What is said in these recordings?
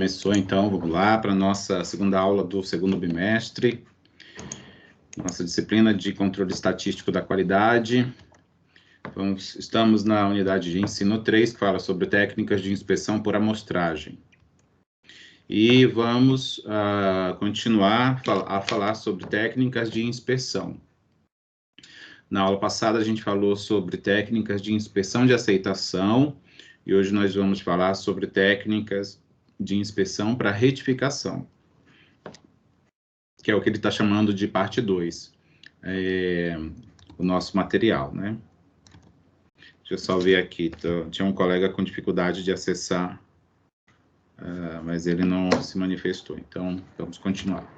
Começou, então, vamos lá para a nossa segunda aula do segundo bimestre, nossa disciplina de controle estatístico da qualidade. Estamos na unidade de ensino 3, que fala sobre técnicas de inspeção por amostragem. E vamos continuar a falar sobre técnicas de inspeção. Na aula passada, a gente falou sobre técnicas de inspeção de aceitação, e hoje nós vamos falar sobre técnicas de inspeção para retificação, que é o que ele está chamando de parte 2, o nosso material, né? Deixa eu só ver aqui, tinha um colega com dificuldade de acessar, mas ele não se manifestou, então vamos continuar.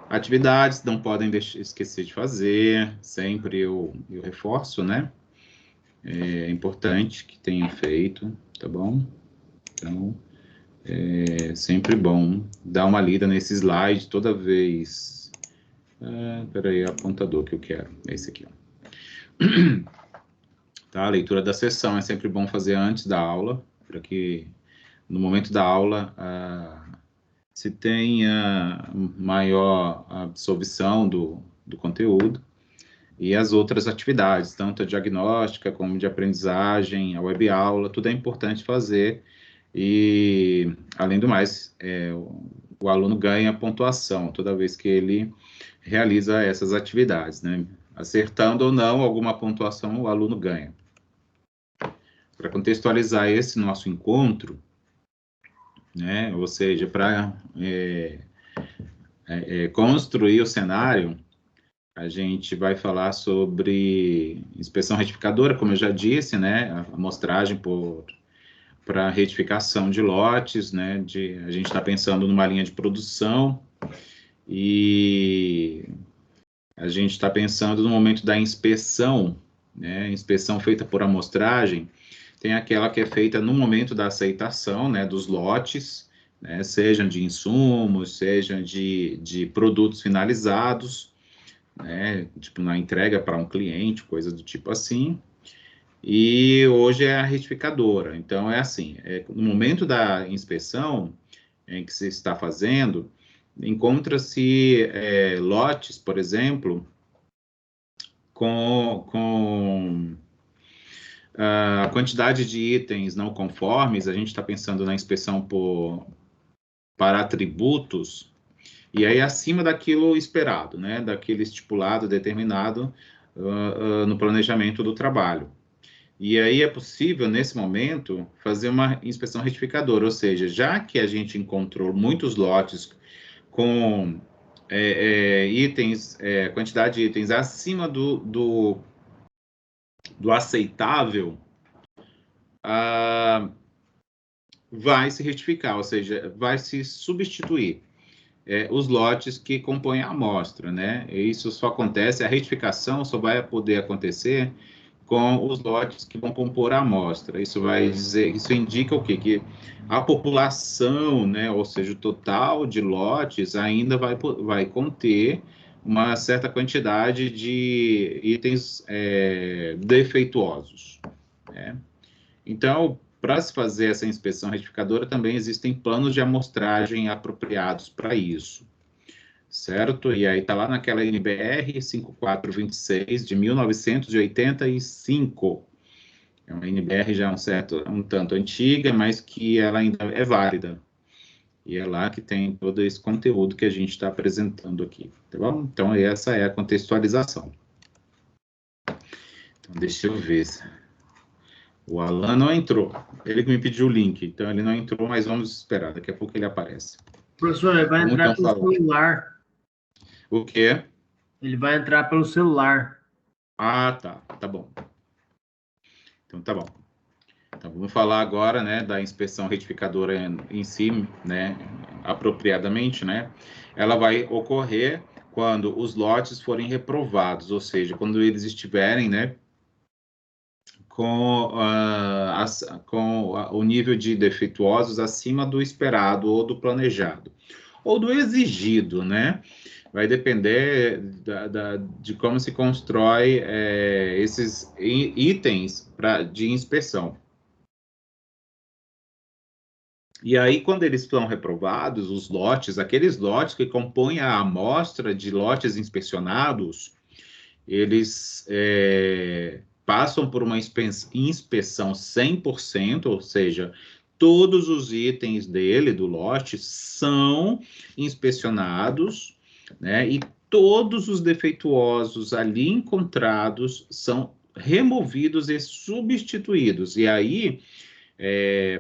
Atividades não podem esquecer de fazer, sempre eu reforço, né? É importante que tenham feito, tá bom? Então, é sempre bom dar uma lida nesse slide toda vez. Peraí, é o apontador que eu quero, é esse aqui, ó. Tá, a leitura da sessão é sempre bom fazer antes da aula, para que no momento da aula se tenha maior absorção do conteúdo. E as outras atividades, tanto a diagnóstica como de aprendizagem, a web aula, tudo é importante fazer. E, além do mais, o aluno ganha pontuação toda vez que ele realiza essas atividades, né? Acertando ou não alguma pontuação, o aluno ganha. Para contextualizar esse nosso encontro, né? Ou seja, para construir o cenário, a gente vai falar sobre inspeção retificadora, como eu já disse, né? A amostragem para retificação de lotes, né? A gente está pensando numa linha de produção e a gente está pensando no momento da inspeção, né? Inspeção feita por amostragem, tem aquela que é feita no momento da aceitação, né? Dos lotes, né? Sejam de insumos, sejam de produtos finalizados, né? Tipo, na entrega para um cliente, coisa do tipo assim. E hoje é a retificadora. Então, é assim, no momento da inspeção em que se está fazendo, encontra-se lotes, por exemplo, com a quantidade de itens não conformes. A gente está pensando na inspeção para atributos, e aí acima daquilo esperado, né, daquele estipulado, determinado no planejamento do trabalho. E aí é possível, nesse momento, fazer uma inspeção retificadora, ou seja, já que a gente encontrou muitos lotes com itens, quantidade de itens acima do aceitável, vai se retificar, ou seja, vai se substituir os lotes que compõem a amostra, né? E isso só acontece, a retificação só vai poder acontecer com os lotes que vão compor a amostra. Isso vai dizer, isso indica o quê? Que a população, né, ou seja, o total de lotes ainda vai conter uma certa quantidade de itens defeituosos, né? Então, para se fazer essa inspeção retificadora, também existem planos de amostragem apropriados para isso, certo? E aí está lá naquela NBR 5426 de 1985. É uma NBR já um tanto antiga, mas que ela ainda é válida. E é lá que tem todo esse conteúdo que a gente está apresentando aqui, tá bom? Então, essa é a contextualização. Então, deixa eu ver. O Alan não entrou. Ele que me pediu o link, então ele não entrou, mas vamos esperar. Daqui a pouco ele aparece. Professor, ele vai entrar pelo celular. O quê? Ele vai entrar pelo celular. Ah, tá. Tá bom. Então, tá bom. Então, vamos falar agora, né, da inspeção retificadora em si, né, apropriadamente, né? Ela vai ocorrer quando os lotes forem reprovados, ou seja, quando eles estiverem, né, com o nível de defeituosos acima do esperado ou do planejado, ou do exigido, né? Vai depender de como se constrói esses itens de inspeção. E aí, quando eles são reprovados, os lotes, aqueles lotes que compõem a amostra de lotes inspecionados, eles passam por uma inspeção 100%, ou seja, todos os itens dele, do lote, são inspecionados, né? E todos os defeituosos ali encontrados são removidos e substituídos. E aí,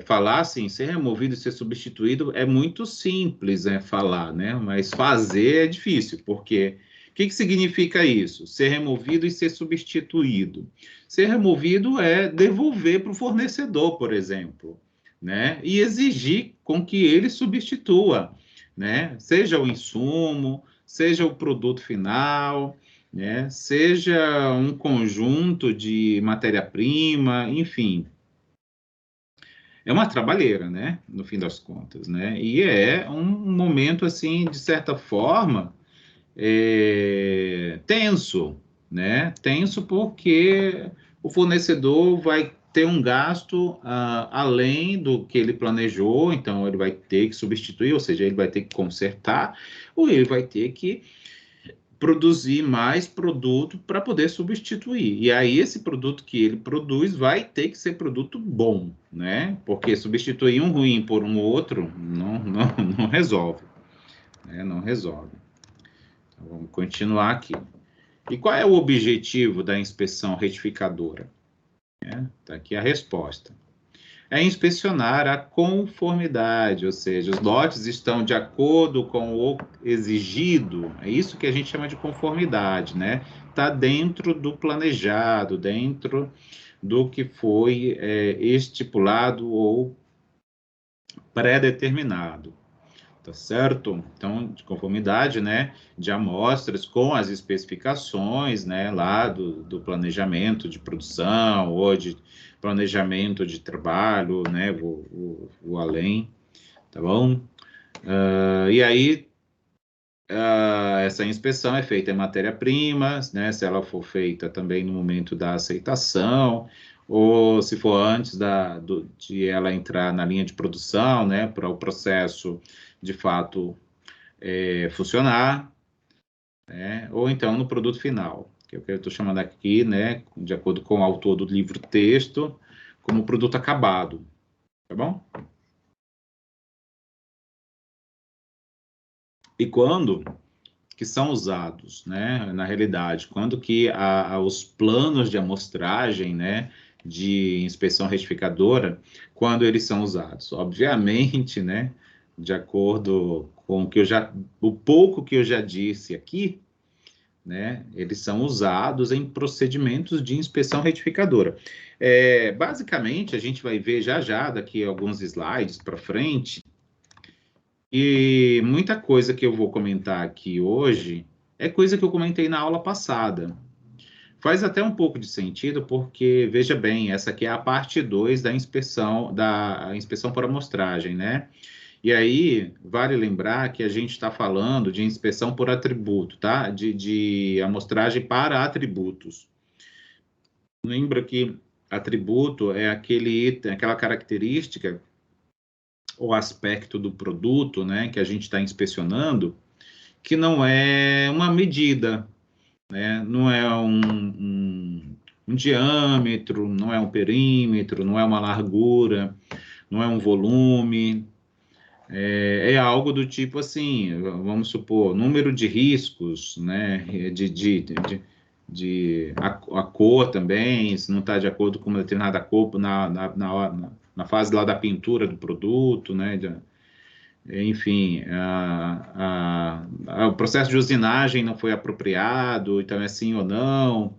falar assim, ser removido e ser substituído é muito simples, falar, né? Mas fazer é difícil, porque o que significa isso? Ser removido e ser substituído. Ser removido é devolver para o fornecedor, por exemplo, né? E exigir com que ele substitua, né? Seja o insumo, seja o produto final, né? Seja um conjunto de matéria-prima, enfim. É uma trabalheira, né? No fim das contas, né? E é um momento, assim, de certa forma, tenso, né? Tenso porque o fornecedor vai ter um gasto além do que ele planejou, então ele vai ter que substituir, ou seja, ele vai ter que consertar, ou ele vai ter que produzir mais produto para poder substituir. E aí esse produto que ele produz vai ter que ser produto bom, né? Porque substituir um ruim por um outro não resolve, né? Não resolve. Então, vamos continuar aqui. E qual é o objetivo da inspeção retificadora? Tá aqui a resposta. É inspecionar a conformidade, ou seja, os lotes estão de acordo com o exigido, é isso que a gente chama de conformidade, né? Está dentro do planejado, dentro do que foi estipulado ou pré-determinado, tá certo? Então, de conformidade, né, de amostras com as especificações, né, lá do planejamento de produção ou de planejamento de trabalho, né, o além, tá bom? E aí, essa inspeção é feita em matéria-primas, né, se ela for feita também no momento da aceitação, ou se for antes de ela entrar na linha de produção, né, para o processo, de fato, funcionar, né? Ou então no produto final, que é o que eu estou chamando aqui, né, de acordo com o autor do livro-texto, como produto acabado, tá bom? E quando que são usados, né, na realidade, quando que os planos de amostragem, né, de inspeção retificadora, quando eles são usados? Obviamente, né, de acordo com o pouco que eu já disse aqui, né, eles são usados em procedimentos de inspeção retificadora. Basicamente, a gente vai ver já daqui alguns slides para frente, e muita coisa que eu vou comentar aqui hoje é coisa que eu comentei na aula passada. Faz até um pouco de sentido, porque, veja bem, essa aqui é a parte 2 da inspeção por amostragem, né? E aí, vale lembrar que a gente está falando de inspeção por atributo, tá? De amostragem para atributos. Lembra que atributo é aquele item, aquela característica ou aspecto do produto, né, que a gente está inspecionando, que não é uma medida, né? Não é um diâmetro, não é um perímetro, não é uma largura, não é um volume, é algo do tipo assim, vamos supor, número de riscos, né, a cor também, se não está de acordo com uma determinada cor na fase lá da pintura do produto, né, enfim, o processo de usinagem não foi apropriado, então é sim ou não,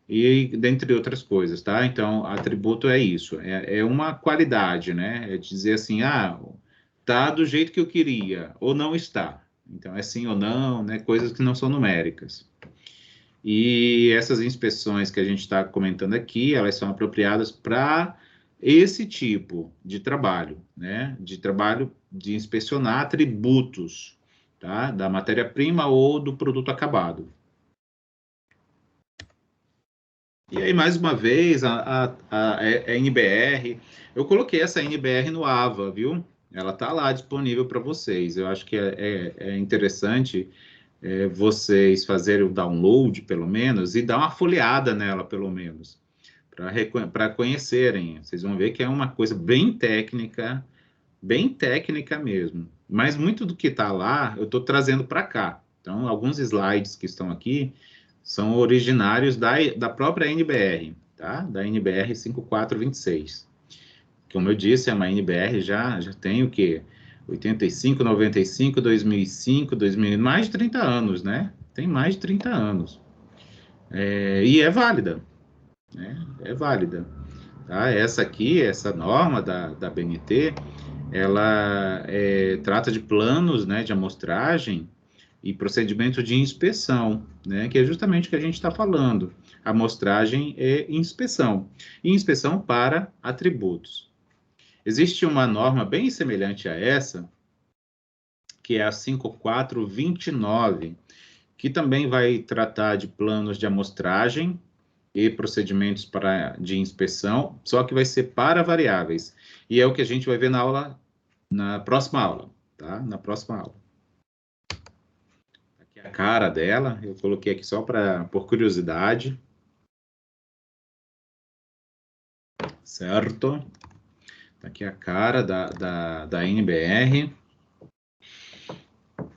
e dentre outras coisas, tá? Então, atributo é isso, é uma qualidade, né? É dizer assim, tá do jeito que eu queria, ou não está. Então, é sim ou não, né? Coisas que não são numéricas. E essas inspeções que a gente está comentando aqui, elas são apropriadas para esse tipo de trabalho, né? De trabalho de inspecionar atributos, tá? Da matéria-prima ou do produto acabado. E aí, mais uma vez, a NBR, eu coloquei essa NBR no AVA, viu? ela está lá disponível para vocês. Eu acho que é interessante vocês fazerem o download, pelo menos, e dar uma folheada nela, pelo menos, para conhecerem. Vocês vão ver que é uma coisa bem técnica mesmo. Mas muito do que está lá, eu estou trazendo para cá. Então, alguns slides que estão aqui são originários da própria NBR, tá? Da NBR 5426. Como eu disse, é uma NBR já tem o quê? 85, 95, 2005, 2000, mais de 30 anos, né? Tem mais de 30 anos. E é válida, né? É válida. Tá? Essa aqui, essa norma da BNT, ela trata de planos, né, de amostragem e procedimento de inspeção, né, que é justamente o que a gente está falando. Amostragem e inspeção. E inspeção para atributos. Existe uma norma bem semelhante a essa, que é a 5429, que também vai tratar de planos de amostragem e procedimentos de inspeção, só que vai ser para variáveis. E é o que a gente vai ver na próxima aula, tá? Na próxima aula. Aqui é a cara dela, eu coloquei aqui só por curiosidade. Certo? Aqui é a cara da NBR.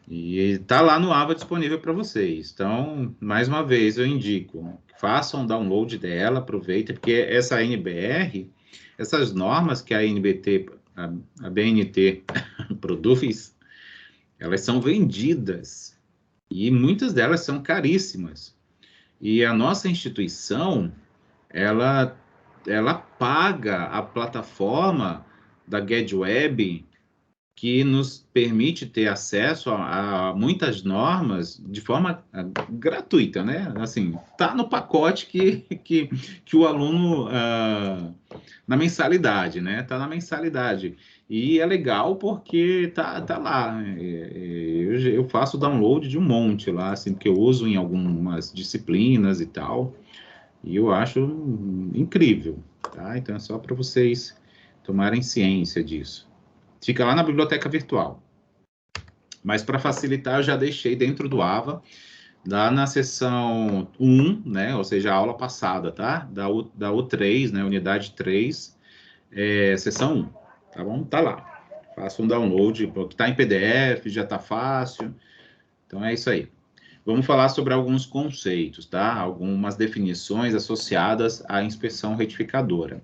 E está lá no AVA disponível para vocês. Então, mais uma vez, eu indico, façam um download dela, aproveitem, porque essa NBR, essas normas que a BNT produz, elas são vendidas e muitas delas são caríssimas. E a nossa instituição, ela paga a plataforma da GetWeb, que nos permite ter acesso a muitas normas de forma gratuita, né? Assim, tá no pacote que o aluno na mensalidade, né? Tá na mensalidade. E é legal porque tá lá. Eu faço download de um monte lá, assim, que eu uso em algumas disciplinas e tal. E eu acho incrível, tá? Então é só para vocês tomarem ciência disso. Fica lá na biblioteca virtual. Mas para facilitar, eu já deixei dentro do AVA, lá na seção 1, né? Ou seja, a aula passada, tá? Da U3, né? Unidade 3, seção 1, tá bom? Tá lá. Faça um download, porque tá em PDF, já tá fácil. Então é isso aí. Vamos falar sobre alguns conceitos, tá? Algumas definições associadas à inspeção retificadora.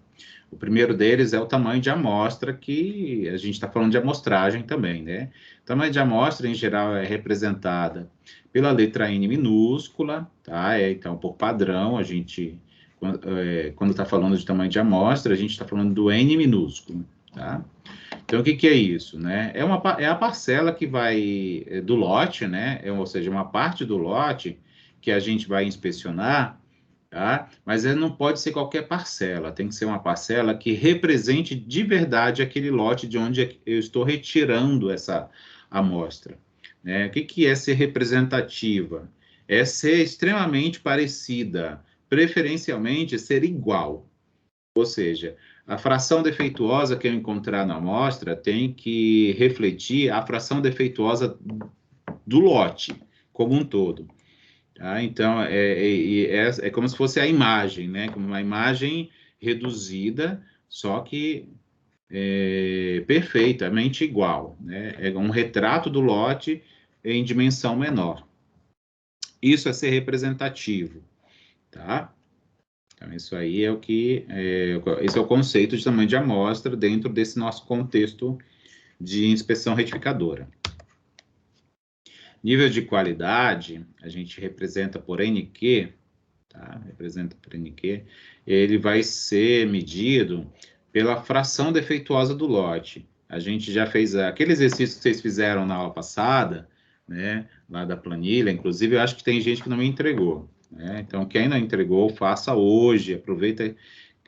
O primeiro deles é o tamanho de amostra, que a gente está falando de amostragem também, né? O tamanho de amostra, em geral, é representada pela letra N minúscula, tá? Então, por padrão, a gente, quando está falando de tamanho de amostra, a gente está falando do N minúsculo, tá? Então, o que é isso, né? É a parcela que vai do lote, né? Ou seja, uma parte do lote que a gente vai inspecionar, tá? Mas não pode ser qualquer parcela, tem que ser uma parcela que represente de verdade aquele lote de onde eu estou retirando essa amostra, né? O que é ser representativa? É ser extremamente parecida, preferencialmente ser igual. Ou seja, a fração defeituosa que eu encontrar na amostra tem que refletir a fração defeituosa do lote como um todo. Tá? Então, é como se fosse a imagem, né? Como uma imagem reduzida, só que perfeitamente igual. Né? É um retrato do lote em dimensão menor. Isso é ser representativo, tá? Então, isso aí esse é o conceito de tamanho de amostra dentro desse nosso contexto de inspeção retificadora. Nível de qualidade, a gente representa por NQ, tá? Representa por NQ, ele vai ser medido pela fração defeituosa do lote. A gente já fez aquele exercício que vocês fizeram na aula passada, né? Lá da planilha, inclusive eu acho que tem gente que não me entregou. Então, quem não entregou, faça hoje, aproveita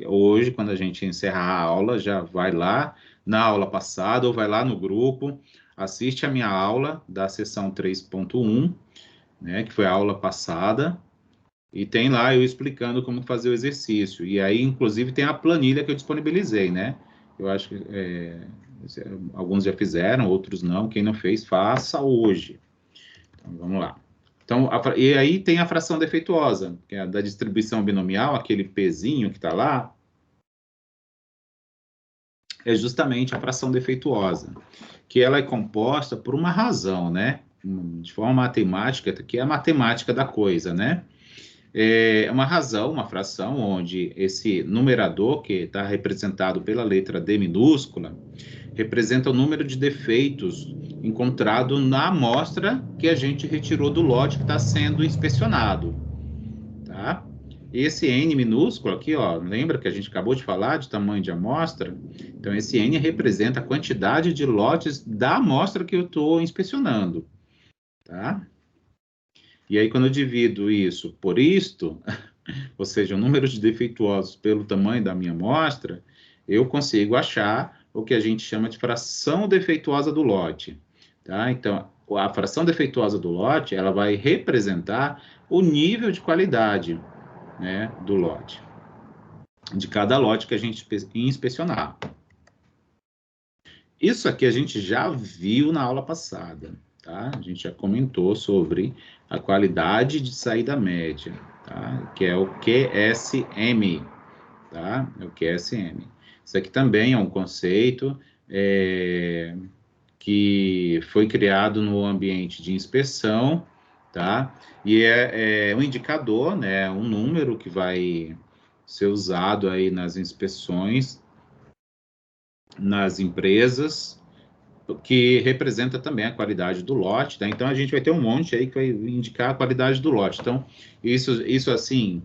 hoje, quando a gente encerrar a aula, já vai lá na aula passada ou vai lá no grupo, assiste a minha aula da sessão 3.1, né, que foi a aula passada, e tem lá eu explicando como fazer o exercício. E aí, inclusive, tem a planilha que eu disponibilizei, né? Eu acho que Alguns já fizeram, outros não. Quem não fez, faça hoje. Então, vamos lá. Então, e aí tem a fração defeituosa, que é a da distribuição binomial, aquele Pzinho que está lá, é justamente a fração defeituosa, que ela é composta por uma razão, né? De forma matemática, que é a matemática da coisa, né? É uma razão, uma fração, onde esse numerador, que está representado pela letra D minúscula, representa o número de defeitos encontrado na amostra que a gente retirou do lote que está sendo inspecionado, tá? Esse N minúsculo aqui, ó, lembra que a gente acabou de falar de tamanho de amostra? Então, esse N representa a quantidade de lotes da amostra que eu estou inspecionando, tá? E aí, quando eu divido isso por isto, ou seja, o número de defeituosos pelo tamanho da minha amostra, eu consigo achar o que a gente chama de fração defeituosa do lote, tá? Então, a fração defeituosa do lote, ela vai representar o nível de qualidade, né, do lote, de cada lote que a gente inspecionar. Isso aqui a gente já viu na aula passada, tá? A gente já comentou sobre a qualidade de saída média, tá? Que é o QSM, tá? É o QSM. Isso aqui também é um conceito que foi criado no ambiente de inspeção, tá? E é um indicador, né? Um número que vai ser usado aí nas inspeções, nas empresas, que representa também a qualidade do lote, tá? Então, a gente vai ter um monte aí que vai indicar a qualidade do lote. Então, isso assim,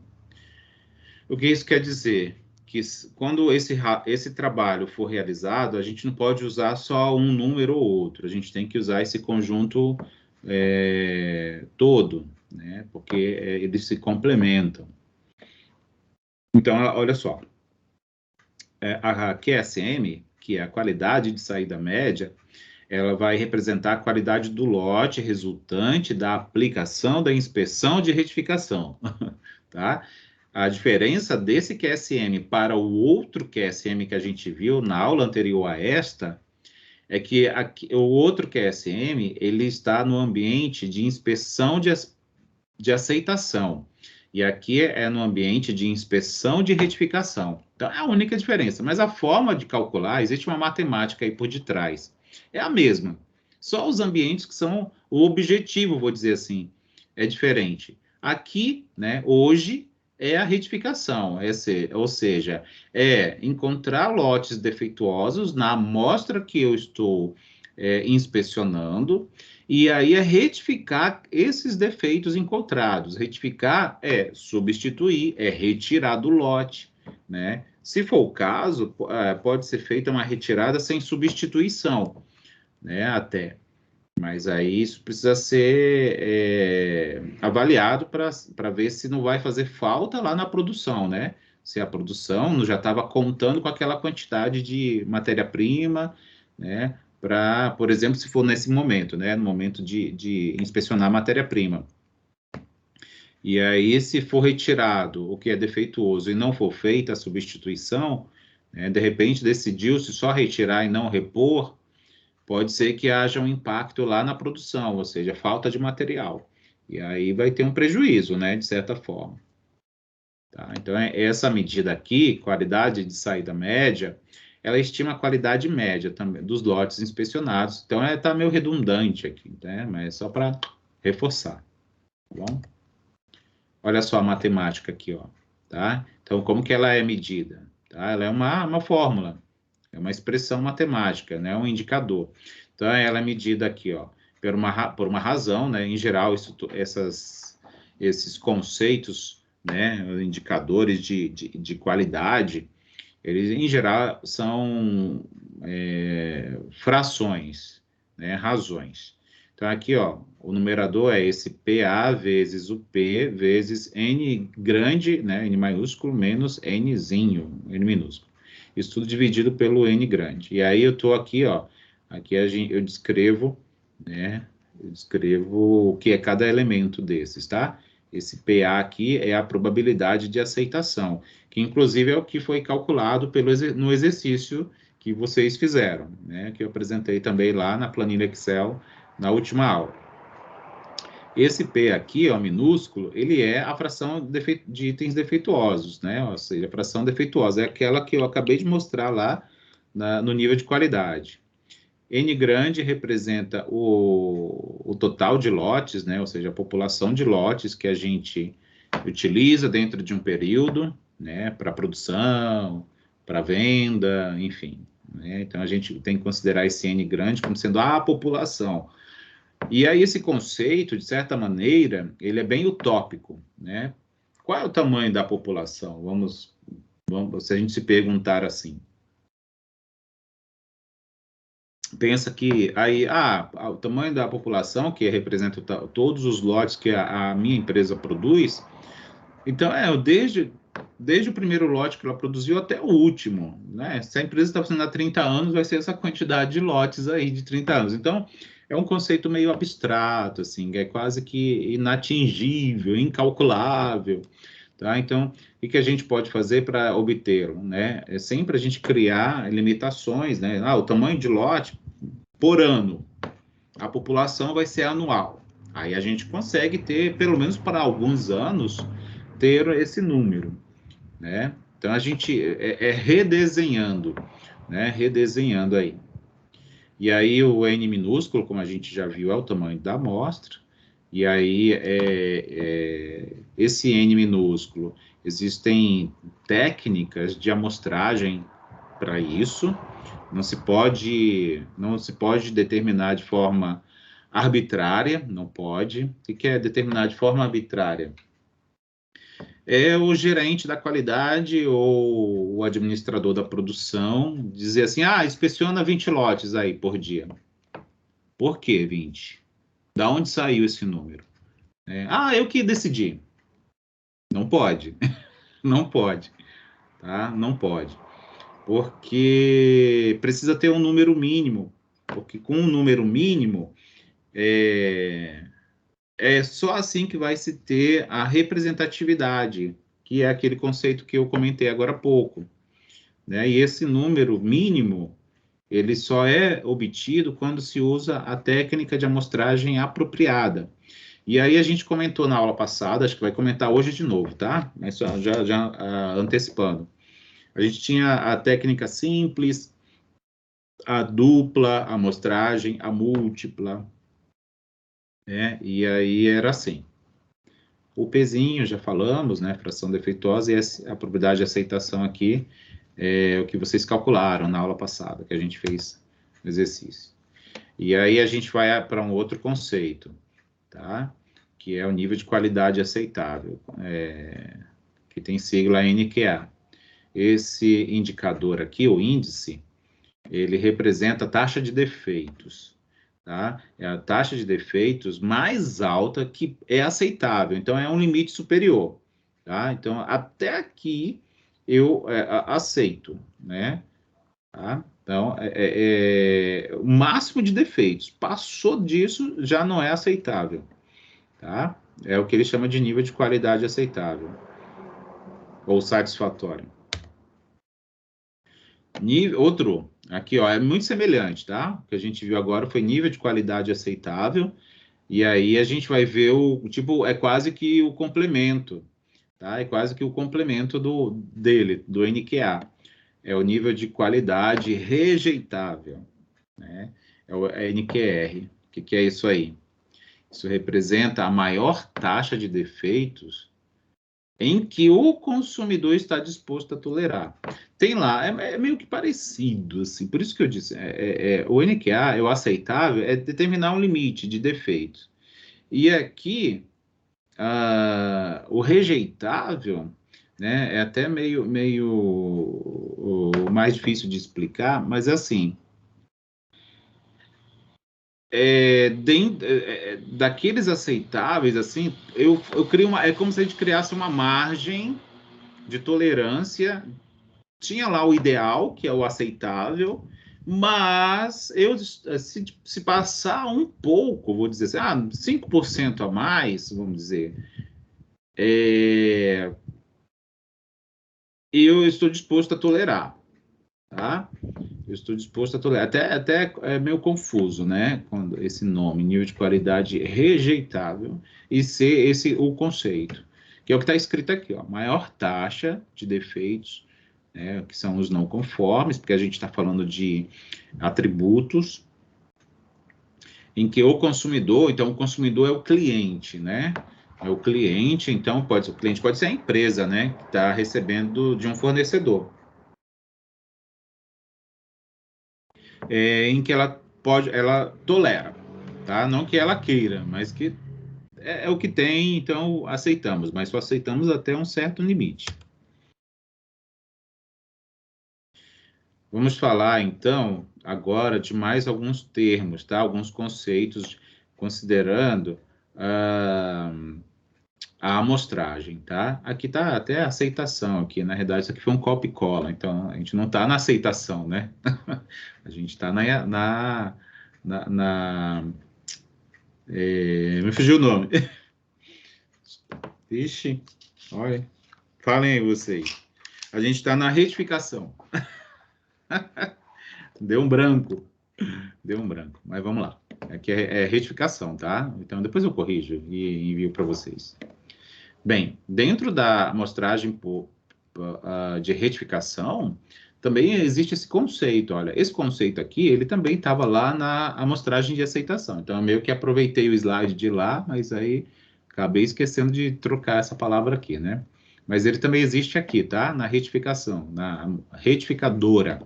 o que isso quer dizer? Que quando esse trabalho for realizado, a gente não pode usar só um número ou outro, a gente tem que usar esse conjunto todo, né? Porque eles se complementam. Então, olha só, a QSM, que é a qualidade de saída média, ela vai representar a qualidade do lote resultante da aplicação da inspeção de retificação, tá? A diferença desse QSM para o outro QSM que a gente viu na aula anterior a esta é que o outro QSM, ele está no ambiente de inspeção de aceitação, e aqui é no ambiente de inspeção de retificação. Então, é a única diferença, mas a forma de calcular, existe uma matemática aí por detrás. É a mesma, só os ambientes que são o objetivo, vou dizer assim, é diferente. Aqui, né, hoje, é a retificação, ou seja, é encontrar lotes defeituosos na amostra que eu estou inspecionando, e aí é retificar esses defeitos encontrados. Retificar é substituir, é retirar do lote, né? Se for o caso, pode ser feita uma retirada sem substituição, né? Até. Mas aí isso precisa ser avaliado para ver se não vai fazer falta lá na produção, né? Se a produção já estava contando com aquela quantidade de matéria-prima, né? Para, por exemplo, se for nesse momento, né? No momento de inspecionar a matéria-prima. E aí, se for retirado o que é defeituoso e não for feita a substituição, né? De repente decidiu-se só retirar e não repor, pode ser que haja um impacto lá na produção, ou seja, falta de material. E aí vai ter um prejuízo, né, de certa forma. Tá? Então, essa medida aqui, qualidade de saída média, ela estima a qualidade média também dos lotes inspecionados. Então, está meio redundante aqui, né? Mas é só para reforçar, tá bom? Olha só a matemática aqui, ó, tá? Então, como que ela é medida? Tá? Ela é uma fórmula, é uma expressão matemática, né? Um indicador. Então, ela é medida aqui, ó, por uma razão, né? Em geral, esses conceitos, né? Indicadores de qualidade, eles, em geral, são frações, né? Razões. Então, aqui, ó, o numerador é esse PA vezes o P vezes N grande, né? N maiúsculo, menos Nzinho, N minúsculo. Isso tudo dividido pelo N grande. E aí eu estou aqui, ó, aqui eu descrevo, né, eu descrevo o que é cada elemento desses, tá? Esse PA aqui é a probabilidade de aceitação, que inclusive é o que foi calculado no exercício que vocês fizeram, né? Que eu apresentei também lá na planilha Excel na última aula. Esse P aqui, ó, minúsculo, ele é a fração de itens defeituosos, né? Ou seja, a fração defeituosa é aquela que eu acabei de mostrar lá no nível de qualidade. N grande representa o total de lotes, né? Ou seja, a população de lotes que a gente utiliza dentro de um período, né? Para produção, para venda, enfim. Né? Então, a gente tem que considerar esse N grande como sendo a população. E aí esse conceito, de certa maneira, ele é bem utópico, né? Qual é o tamanho da população? Vamos se a gente se perguntar assim. Pensa que aí, o tamanho da população, que representa todos os lotes que a minha empresa produz, então desde o primeiro lote que ela produziu até o último, né? Se a empresa está funcionando há 30 anos, vai ser essa quantidade de lotes aí de 30 anos. Então, é um conceito meio abstrato, assim, é quase que inatingível, incalculável, tá? Então, o que a gente pode fazer para obtê-lo, né? É sempre a gente criar limitações, né? O tamanho de lote por ano, a população vai ser anual. Aí a gente consegue ter, pelo menos para alguns anos, ter esse número, né? Então a gente redesenhando, né? Redesenhando aí. E aí o N minúsculo, como a gente já viu, é o tamanho da amostra. E aí esse N minúsculo, existem técnicas de amostragem para isso. Não se pode determinar de forma arbitrária, não pode. O que é determinar de forma arbitrária? É o gerente da qualidade ou o administrador da produção dizer assim, inspeciona 20 lotes aí por dia. Por que 20? Da onde saiu esse número? Eu que decidi. Não pode. Não pode. Tá? Não pode. Porque precisa ter um número mínimo. Porque com um número mínimo, é só assim que vai se ter a representatividade, que é aquele conceito que eu comentei agora há pouco, né? E esse número mínimo, ele só é obtido quando se usa a técnica de amostragem apropriada. E aí a gente comentou na aula passada, acho que vai comentar hoje de novo, tá? Mas já antecipando. A gente tinha a técnica simples, a dupla amostragem, a múltipla, né? E aí era assim. O Pzinho, já falamos, né? Fração defeituosa, e a probabilidade de aceitação aqui é o que vocês calcularam na aula passada, que a gente fez no exercício. E aí a gente vai para um outro conceito, tá? Que é o nível de qualidade aceitável, que tem sigla NQA. Esse indicador aqui, o índice, ele representa a taxa de defeitos, tá? É a taxa de defeitos mais alta que é aceitável, então é um limite superior, tá? Então, até aqui eu aceito, né? Tá? Então, o máximo de defeitos. Passou disso, já não é aceitável, tá? É o que ele chama de nível de qualidade aceitável, ou satisfatório. Outro, aqui, ó, é muito semelhante, tá? O que a gente viu agora foi nível de qualidade aceitável, e aí a gente vai ver tipo, é quase que o complemento, tá? É quase que o complemento do NQA. É o nível de qualidade rejeitável, né? É o NQR. O que é isso aí? Isso representa a maior taxa de defeitos em que o consumidor está disposto a tolerar. Tem lá, é meio que parecido, assim, por isso que eu disse, o NQA, o aceitável, é determinar um limite de defeitos. E aqui, o rejeitável, né, é até meio mais difícil de explicar, mas é assim, daqueles aceitáveis, assim, eu crio é como se a gente criasse uma margem de tolerância. Tinha lá o ideal, que é o aceitável, mas se passar um pouco, vou dizer assim, 5% a mais, vamos dizer, eu estou disposto a tolerar, tá? Eu Eu estou disposto a tolerar. Até é meio confuso, né? Quando esse nome, nível de qualidade rejeitável, e ser esse o conceito, que é o que está escrito aqui, ó, maior taxa de defeitos, né, que são os não conformes, porque a gente está falando de atributos em que o consumidor, então o consumidor é o cliente, né? É o cliente, então o cliente pode ser a empresa, né? Que está recebendo de um fornecedor. Em que ela tolera, tá? Não que ela queira, mas que é o que tem, então aceitamos, mas só aceitamos até um certo limite. Vamos falar, então, agora de mais alguns termos, tá? Alguns conceitos, considerando a amostragem, tá? Aqui tá até a aceitação, aqui, na verdade, isso aqui foi um copia e cola, então a gente não está na aceitação, né? A gente está me fugiu o nome. Ixi, olha, falem aí vocês. A gente está na retificação. Deu um branco. Deu um branco, mas vamos lá. Aqui é retificação, tá? Então depois eu corrijo e envio para vocês. Bem, dentro da amostragem de retificação, também existe esse conceito. Olha, esse conceito aqui, ele também estava lá na amostragem de aceitação. Então, eu meio que aproveitei o slide de lá, mas aí acabei esquecendo de trocar essa palavra aqui, né? Mas ele também existe aqui, tá? Na retificação, na retificadora.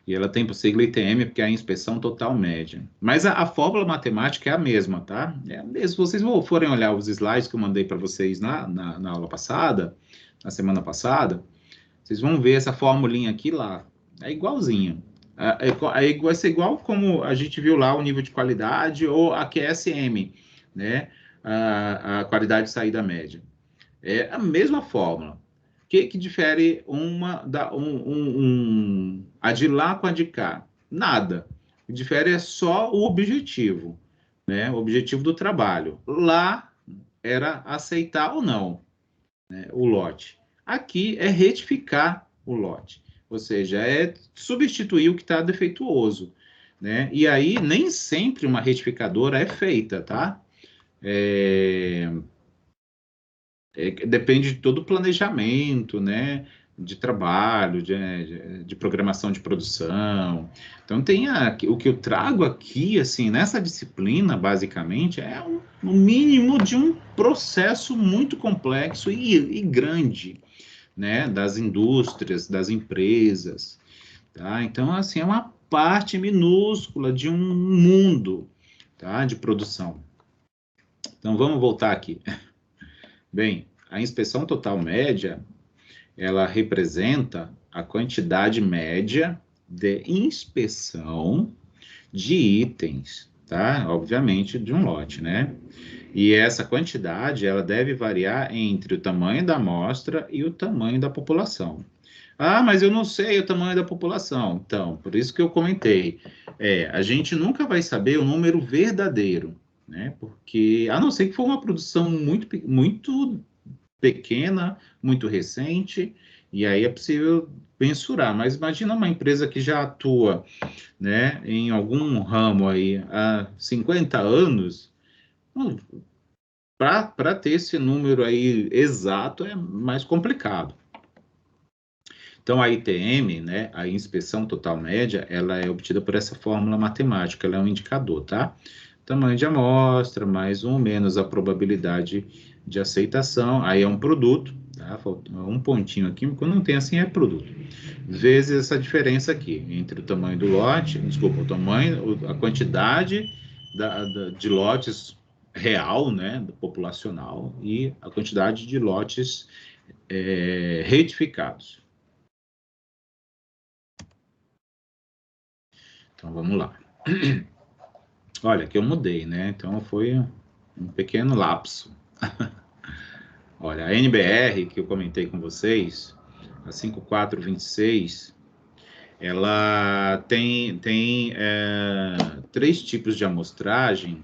E ela tem por sigla ITM, porque é a inspeção total média. Mas a fórmula matemática é a mesma, tá? Se vocês forem olhar os slides que eu mandei para vocês na aula passada, na semana passada, vocês vão ver essa formulinha aqui lá. É igualzinha. Vai ser igual como a gente viu lá o nível de qualidade ou a QSM, né? A qualidade de saída média. É a mesma fórmula. O que difere a de lá com a de cá? Nada. O que difere é só o objetivo, né? O objetivo do trabalho. Lá era aceitar ou não, né, o lote. Aqui é retificar o lote, ou seja, é substituir o que está defeituoso, né? E aí nem sempre uma retificadora é feita, tá? Depende de todo o planejamento, né? De trabalho, de programação de produção. Então, o que eu trago aqui, assim, nessa disciplina, basicamente, é no mínimo de um processo muito complexo e grande, né? Das indústrias, das empresas, tá? Então, assim, é uma parte minúscula de um mundo, tá? De produção. Então, vamos voltar aqui. Bem, a inspeção total média, ela representa a quantidade média de inspeção de itens, tá? Obviamente, de um lote, né? E essa quantidade, ela deve variar entre o tamanho da amostra e o tamanho da população. Ah, mas eu não sei o tamanho da população. Então, por isso que eu comentei. A gente nunca vai saber o número verdadeiro, né? Porque, a não ser que for uma produção muito, muito pequena, muito recente, e aí é possível mensurar. Mas imagina uma empresa que já atua, né, em algum ramo aí há 50 anos, para ter esse número aí exato é mais complicado. Então, a ITM, né, a inspeção total média, ela é obtida por essa fórmula matemática, ela é um indicador, tá? Tamanho de amostra, mais um menos a probabilidade de aceitação, aí é um produto, tá? Falta um pontinho aqui, quando não tem assim é produto. Vezes essa diferença aqui, entre o tamanho do lote, desculpa, o tamanho, a quantidade de lotes real, né, populacional, e a quantidade de lotes retificados. Então, vamos lá. Olha, que eu mudei, né? Então, foi um pequeno lapso. Olha, a NBR, que eu comentei com vocês, a 5426, ela tem 3 tipos de amostragem,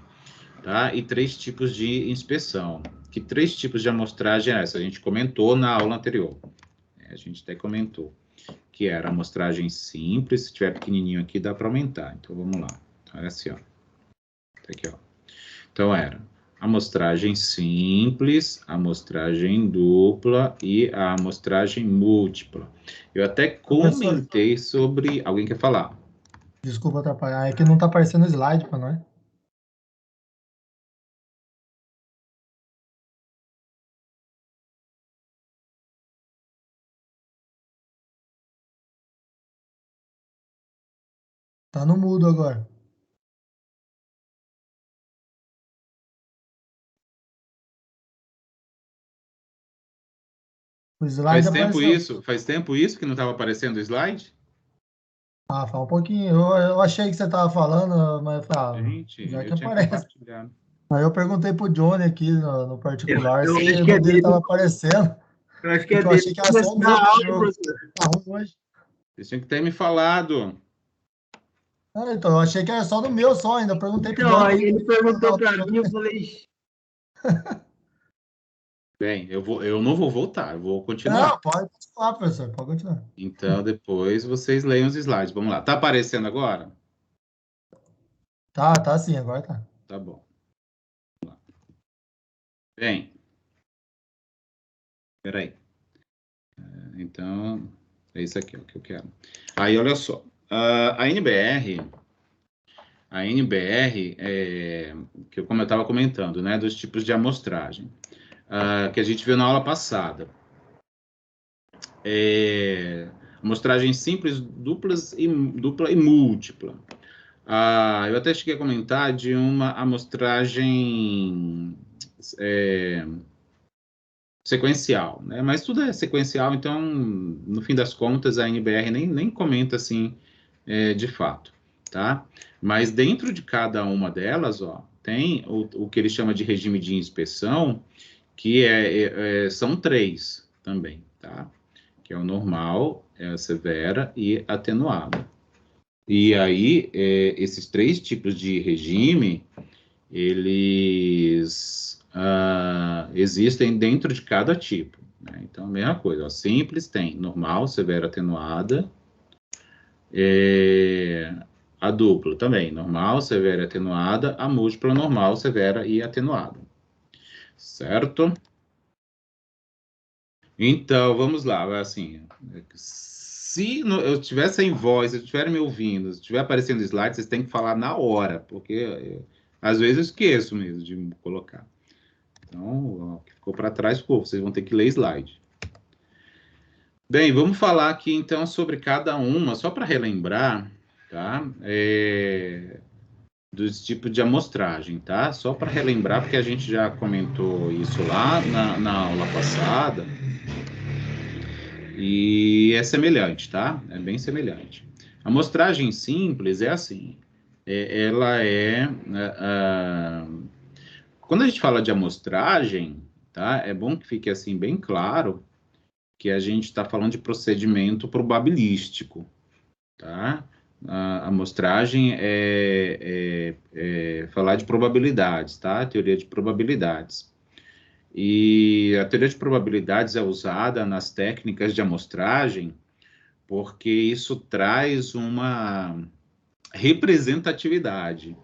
tá? E 3 tipos de inspeção. Que 3 tipos de amostragem é essa? A gente comentou na aula anterior. A gente até comentou. que era amostragem simples. Se tiver pequenininho aqui, dá para aumentar. Então, vamos lá. Olha assim, ó. Aqui, ó. Então, era amostragem simples, amostragem dupla e a amostragem múltipla. Eu até comentei sobre... Alguém quer falar? Desculpa atrapalhar, é que não está aparecendo o slide para nós. Tá no mudo agora. O slide apareceu. Faz tempo isso que não estava aparecendo o slide? Ah, fala um pouquinho. Eu achei que você estava falando, mas Gente, já que eu tinha aparece. compartilhado. Aí eu perguntei pro Johnny aqui no particular Eu se acho o que é dele estava aparecendo. Eu acho que Porque é eu achei que era só o meu áudio, que tá ruim hoje. Vocês tinham que ter me falado. Então, eu achei que era só no meu só ainda. Eu perguntei pro Então, Johnny. aí ele perguntou para mim, eu falei... Bem, eu não vou voltar, eu vou continuar. Não, pode continuar, professor. Pode continuar. Então, depois vocês leiam os slides. Vamos lá. Tá aparecendo agora? Tá sim, agora tá. Tá bom. Vamos lá. Bem. Peraí. Então, é isso aqui ó, que eu quero. Aí, olha só. A NBR, como eu estava comentando, né, dos tipos de amostragem, que a gente viu na aula passada. Amostragem simples, dupla e múltipla. Eu até cheguei a comentar de uma amostragem sequencial, né? Mas tudo é sequencial, então, no fim das contas, a NBR nem comenta assim, de fato, tá? Mas dentro de cada uma delas, ó, tem o que ele chama de regime de inspeção, que são 3 também, tá? Que é o normal, a severa e atenuada. E aí, esses 3 tipos de regime, eles existem dentro de cada tipo, né? Então, a mesma coisa, ó, simples tem normal, severa, atenuada. A dupla também, normal, severa e atenuada. A múltipla, normal, severa e atenuada. Certo? Então, vamos lá, assim, se eu estiver sem voz, se estiver me ouvindo, se estiver aparecendo slide, vocês têm que falar na hora, porque às vezes eu esqueço mesmo de colocar. Então, o que ficou para trás, vocês vão ter que ler slide. Bem, vamos falar aqui então sobre cada uma, só para relembrar, tá? Dos tipos de amostragem, tá? Só para relembrar, porque a gente já comentou isso lá na aula passada. E é semelhante, tá? É bem semelhante. A amostragem simples é assim. Quando a gente fala de amostragem, tá? É bom que fique assim bem claro que a gente está falando de procedimento probabilístico, tá? A amostragem é falar de probabilidades, tá? Teoria de probabilidades. E a teoria de probabilidades é usada nas técnicas de amostragem porque isso traz uma representatividade,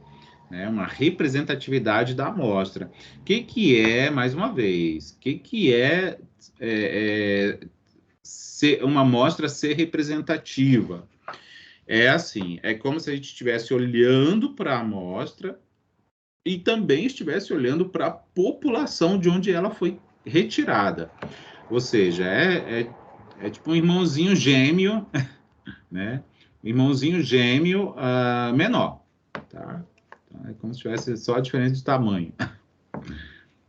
né? Uma representatividade da amostra. O que é, mais uma vez, o que é uma amostra ser representativa? É assim, é como se a gente estivesse olhando para a amostra e também estivesse olhando para a população de onde ela foi retirada. Ou seja, é tipo um irmãozinho gêmeo, né? Um irmãozinho gêmeo menor, tá? Então, é como se tivesse só a diferença de tamanho.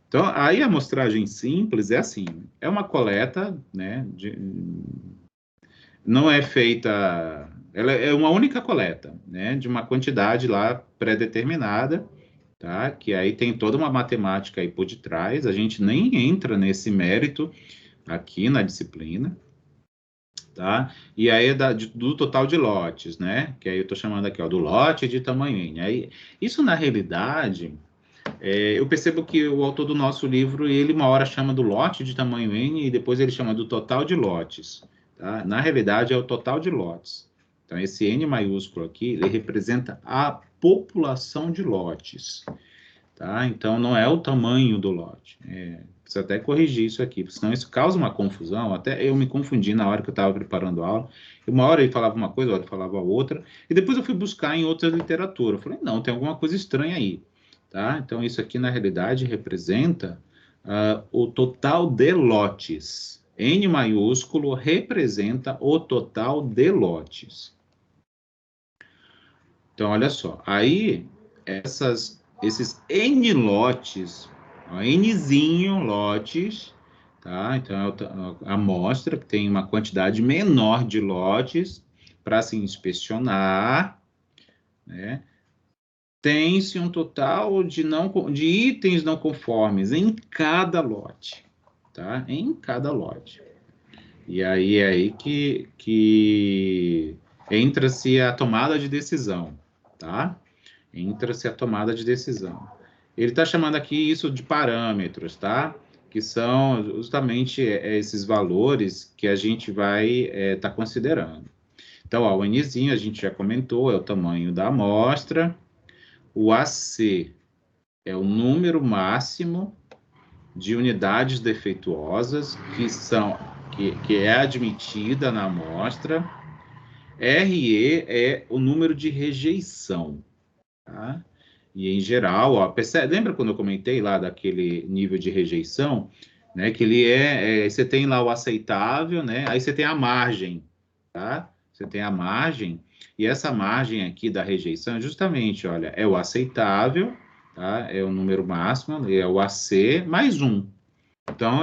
Então, aí a amostragem simples é assim, é uma coleta, né? Não é feita... Ela é uma única coleta, né? De uma quantidade lá pré-determinada, tá? Que aí tem toda uma matemática aí por detrás, a gente nem entra nesse mérito aqui na disciplina, tá? E aí é do total de lotes, né? Que aí eu estou chamando aqui, ó, do lote de tamanho N. Aí, isso, na realidade, eu percebo que o autor do nosso livro, ele uma hora chama do lote de tamanho N e depois ele chama do total de lotes, tá? Na realidade, é o total de lotes. Então, esse N maiúsculo aqui, ele representa a população de lotes, tá? Então, não é o tamanho do lote. Precisa até corrigir isso aqui, porque senão isso causa uma confusão. Até eu me confundi na hora que eu estava preparando a aula. Uma hora ele falava uma coisa, outra falava outra. E depois eu fui buscar em outra literatura. Eu falei, não, tem alguma coisa estranha aí, tá? Então, isso aqui, na realidade, representa o total de lotes. N maiúsculo representa o total de lotes. Então, olha só. Aí, esses N lotes, ó, Nzinho lotes, tá? Então, a amostra que tem uma quantidade menor de lotes para se inspecionar, né? Tem-se um total de itens não conformes em cada lote, tá? Em cada lote. E aí é aí que entra-se a tomada de decisão, tá? Entra-se a tomada de decisão. Ele está chamando aqui isso de parâmetros, tá? Que são justamente esses valores que a gente vai estar considerando. Então, ó, o Nzinho a gente já comentou, é o tamanho da amostra. O AC é o número máximo de unidades defeituosas que é admitida na amostra. RE é o número de rejeição, tá? E em geral, ó, lembra quando eu comentei lá daquele nível de rejeição, né? Que ele você tem lá o aceitável, né? Aí você tem a margem, tá? Você tem a margem, e essa margem aqui da rejeição é justamente, olha, é o aceitável, tá? É o número máximo, é o AC mais 1. Então,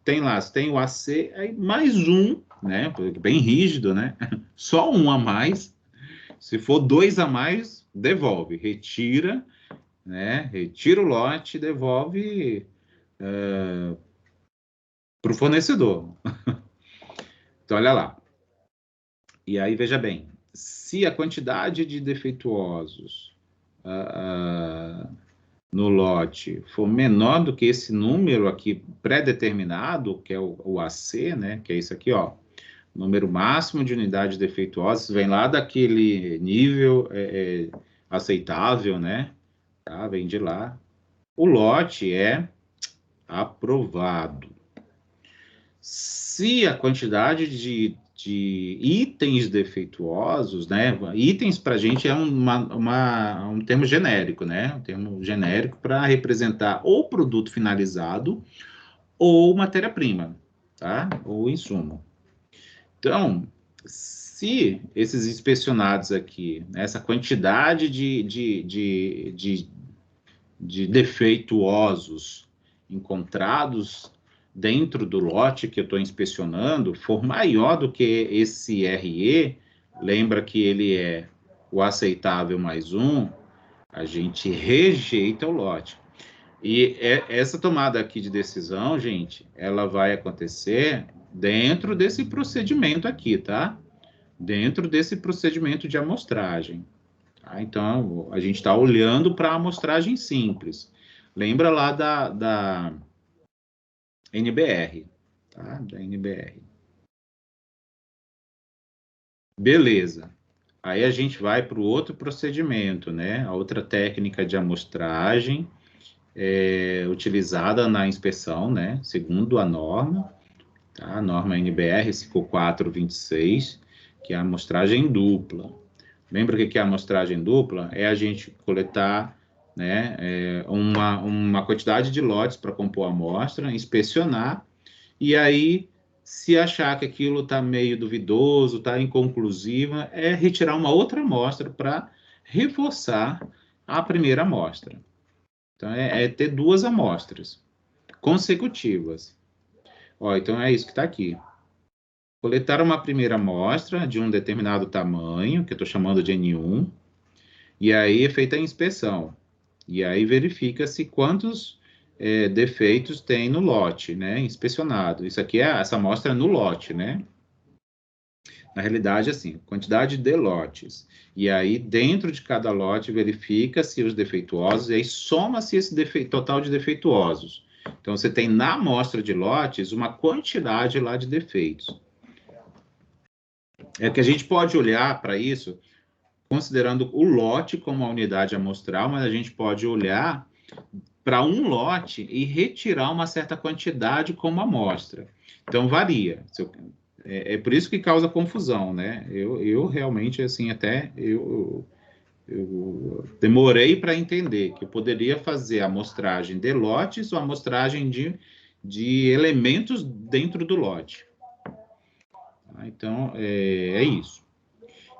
tem lá, você tem o AC, aí mais 1, né? Bem rígido, né? Só 1 a mais. Se for 2 a mais, devolve, retira, né? Retira o lote, devolve para o fornecedor. Então, olha lá. E aí, veja bem, se a quantidade de defeituosos no lote for menor do que esse número aqui pré-determinado, que é o AC, né? Que é isso aqui, ó. Número máximo de unidades defeituosas, vem lá daquele nível aceitável, né? Tá? Vem de lá. O lote é aprovado. Se a quantidade de itens defeituosos, né? Itens para a gente é um termo genérico, né? Um termo genérico para representar ou produto finalizado ou matéria-prima, tá? Ou insumo. Então, se esses inspecionados aqui, essa quantidade de defeituosos encontrados dentro do lote que eu estou inspecionando for maior do que esse RE, lembra que ele é o aceitável mais 1, a gente rejeita o lote. E essa tomada aqui de decisão, gente, ela vai acontecer dentro desse procedimento aqui, tá? Dentro desse procedimento de amostragem. Tá? Então, a gente está olhando para a amostragem simples. Lembra lá da NBR, tá? Da NBR. Beleza. Aí a gente vai para o outro procedimento, né? A outra técnica de amostragem utilizada na inspeção, né? Segundo a norma, tá? A norma NBR 5426, que é a amostragem dupla. Lembra o que é a amostragem dupla? É a gente coletar, né, uma quantidade de lotes para compor a amostra, inspecionar, e aí, se achar que aquilo está meio duvidoso, está inconclusiva, é retirar uma outra amostra para reforçar a primeira amostra. Então, é ter duas amostras consecutivas. Ó, então, é isso que está aqui. Coletar uma primeira amostra de um determinado tamanho, que eu estou chamando de N1, e aí é feita a inspeção. E aí verifica-se quantos defeitos tem no lote, né, inspecionado. Isso aqui essa amostra no lote, né? Na realidade, assim, quantidade de lotes. E aí, dentro de cada lote, verifica-se os defeituosos, e aí soma-se esse total de defeituosos. Então, você tem na amostra de lotes uma quantidade lá de defeitos. É que a gente pode olhar para isso considerando o lote como a unidade amostral, mas a gente pode olhar para um lote e retirar uma certa quantidade como amostra. Então, varia. É por isso que causa confusão, né? Eu realmente, assim, eu demorei para entender que eu poderia fazer a amostragem de lotes ou a amostragem de elementos dentro do lote. Então, é isso.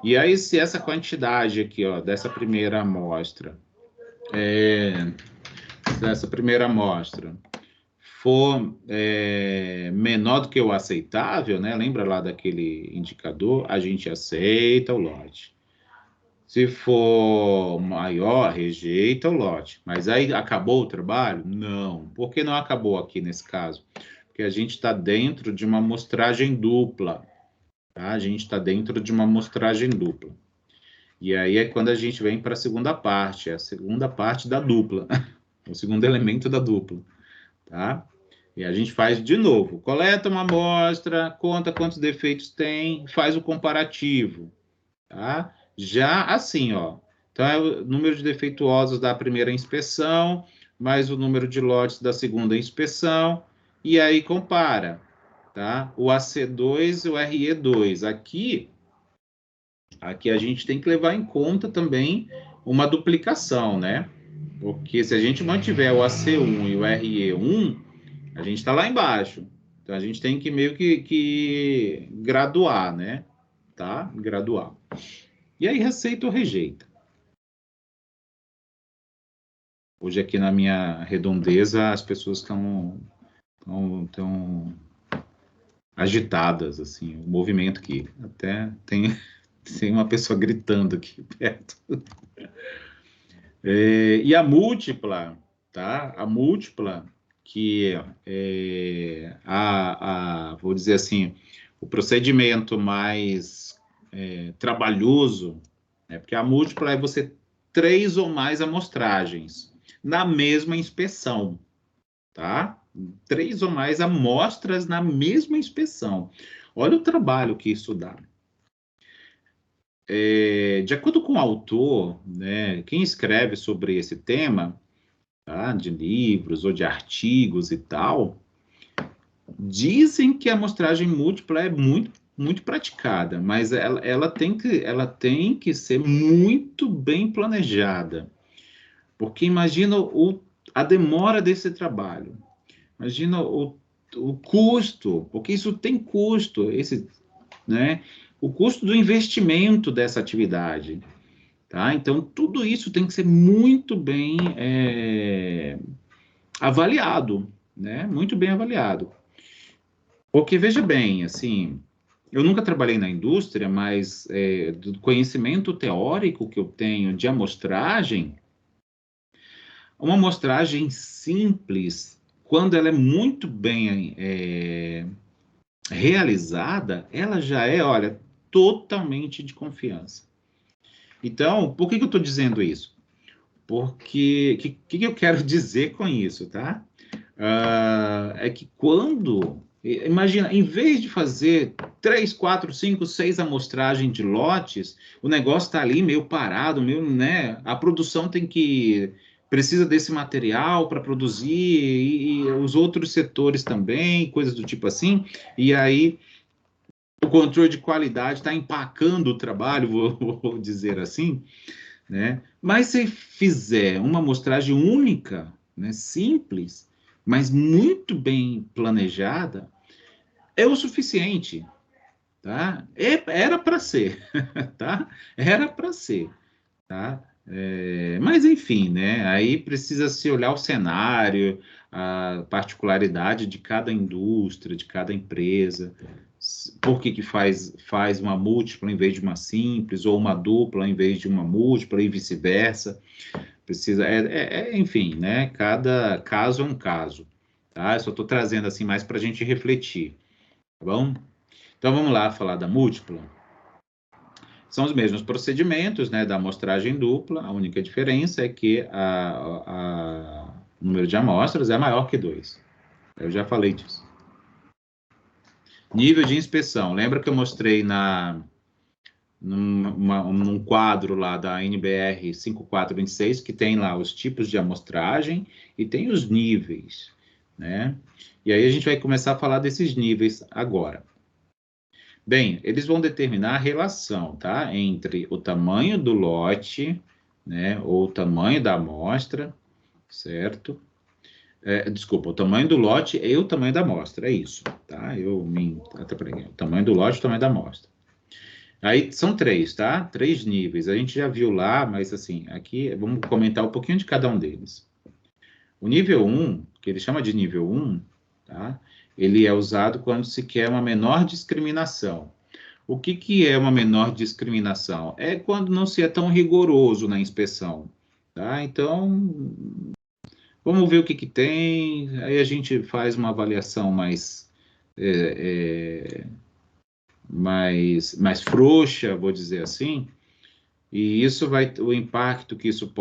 E aí, se essa quantidade aqui, ó, dessa primeira amostra, for menor do que o aceitável, né? Lembra lá daquele indicador? A gente aceita o lote. Se for maior, rejeita o lote. Mas aí acabou o trabalho? Não. Por que não acabou aqui nesse caso? Porque a gente está dentro de uma amostragem dupla. Tá? A gente está dentro de uma amostragem dupla. E aí é quando a gente vem para a segunda parte, a segunda parte da dupla, o segundo elemento da dupla, tá? E a gente faz de novo, coleta uma amostra, conta quantos defeitos tem, faz o comparativo, tá? Já assim, ó, então é o número de defeituosos da primeira inspeção, mais o número de lotes da segunda inspeção, e aí compara, tá? O AC2 e o RE2. Aqui a gente tem que levar em conta também uma duplicação, né? Porque se a gente mantiver o AC1 e o RE1, a gente está lá embaixo. Então a gente tem que meio que graduar, né? Tá? Graduar. E aí receita ou rejeita. Hoje aqui na minha redondeza as pessoas estão agitadas, assim, o movimento aqui. Até tem uma pessoa gritando aqui perto. E a múltipla, tá? A múltipla, que vou dizer assim, o procedimento mais trabalhoso, né? Porque a múltipla é você 3 ou mais amostragens na mesma inspeção, tá? 3 ou mais amostras na mesma inspeção. Olha o trabalho que isso dá. De acordo com o autor, né, quem escreve sobre esse tema, tá, de livros ou de artigos e tal, dizem que a amostragem múltipla é muito praticada, mas ela tem que ser muito bem planejada. Porque imagina a demora desse trabalho, imagina o custo, porque isso tem custo, né? O custo do investimento dessa atividade, tá? Então, tudo isso tem que ser muito bem avaliado, né? Muito bem avaliado. Porque, veja bem, assim, eu nunca trabalhei na indústria, mas do conhecimento teórico que eu tenho de amostragem, uma amostragem simples, quando ela é muito bem realizada, ela já é, olha, totalmente de confiança. Então, por que eu estou dizendo isso? Porque, o que eu quero dizer com isso, tá? É que imagina, em vez de fazer 3, 4, 5, 6 amostragens de lotes, o negócio está ali meio parado, meio, né? A produção precisa desse material para produzir, e os outros setores também, coisas do tipo assim, e aí o controle de qualidade está empacando o trabalho, vou dizer assim, né? Mas se fizer uma amostragem única, né, simples, mas muito bem planejada, é o suficiente, tá? Era para ser, tá? Era para ser, tá? Mas enfim, né? Aí precisa se olhar o cenário, a particularidade de cada indústria, de cada empresa, por que faz uma múltipla em vez de uma simples, ou uma dupla em vez de uma múltipla e vice-versa. Precisa, enfim, né? Cada caso é um caso, tá? Eu só estou trazendo assim mais para a gente refletir, tá bom? Então vamos lá falar da múltipla. São os mesmos procedimentos, né, da amostragem dupla, a única diferença é que o número de amostras é maior que 2. Eu já falei disso. Nível de inspeção. Lembra que eu mostrei na num quadro lá da NBR 5426, que tem lá os tipos de amostragem e tem os níveis, né? E aí a gente vai começar a falar desses níveis agora. Bem, eles vão determinar a relação, tá? Entre o tamanho do lote, né? Ou o tamanho da amostra, certo? Desculpa, o tamanho do lote e o tamanho da amostra, é isso, tá? Eu me atrapalhei. O tamanho do lote e o tamanho da amostra. Aí são 3, tá? 3 níveis. A gente já viu lá, mas assim, aqui vamos comentar um pouquinho de cada um deles. O nível 1, que ele chama de nível 1, tá? Ele é usado quando se quer uma menor discriminação. O que é uma menor discriminação? É quando não se é tão rigoroso na inspeção, tá? Então, vamos ver o que tem, aí a gente faz uma avaliação mais frouxa, vou dizer assim, e isso o impacto que isso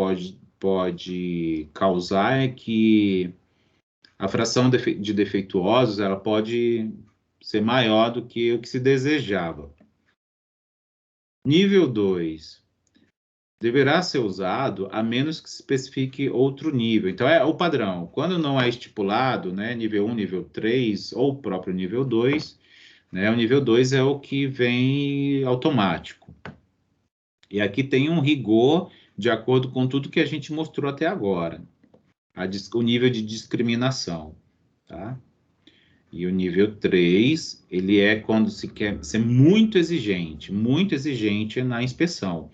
pode causar é que a fração de defeituosos, ela pode ser maior do que o que se desejava. Nível 2, deverá ser usado a menos que se especifique outro nível. Então, é o padrão. Quando não é estipulado, né, nível 1, nível 3, ou o próprio nível 2, né, o nível 2 é o que vem automático. E aqui tem um rigor de acordo com tudo que a gente mostrou até agora. O nível de discriminação, tá? E o nível 3, ele é quando se quer ser muito exigente na inspeção,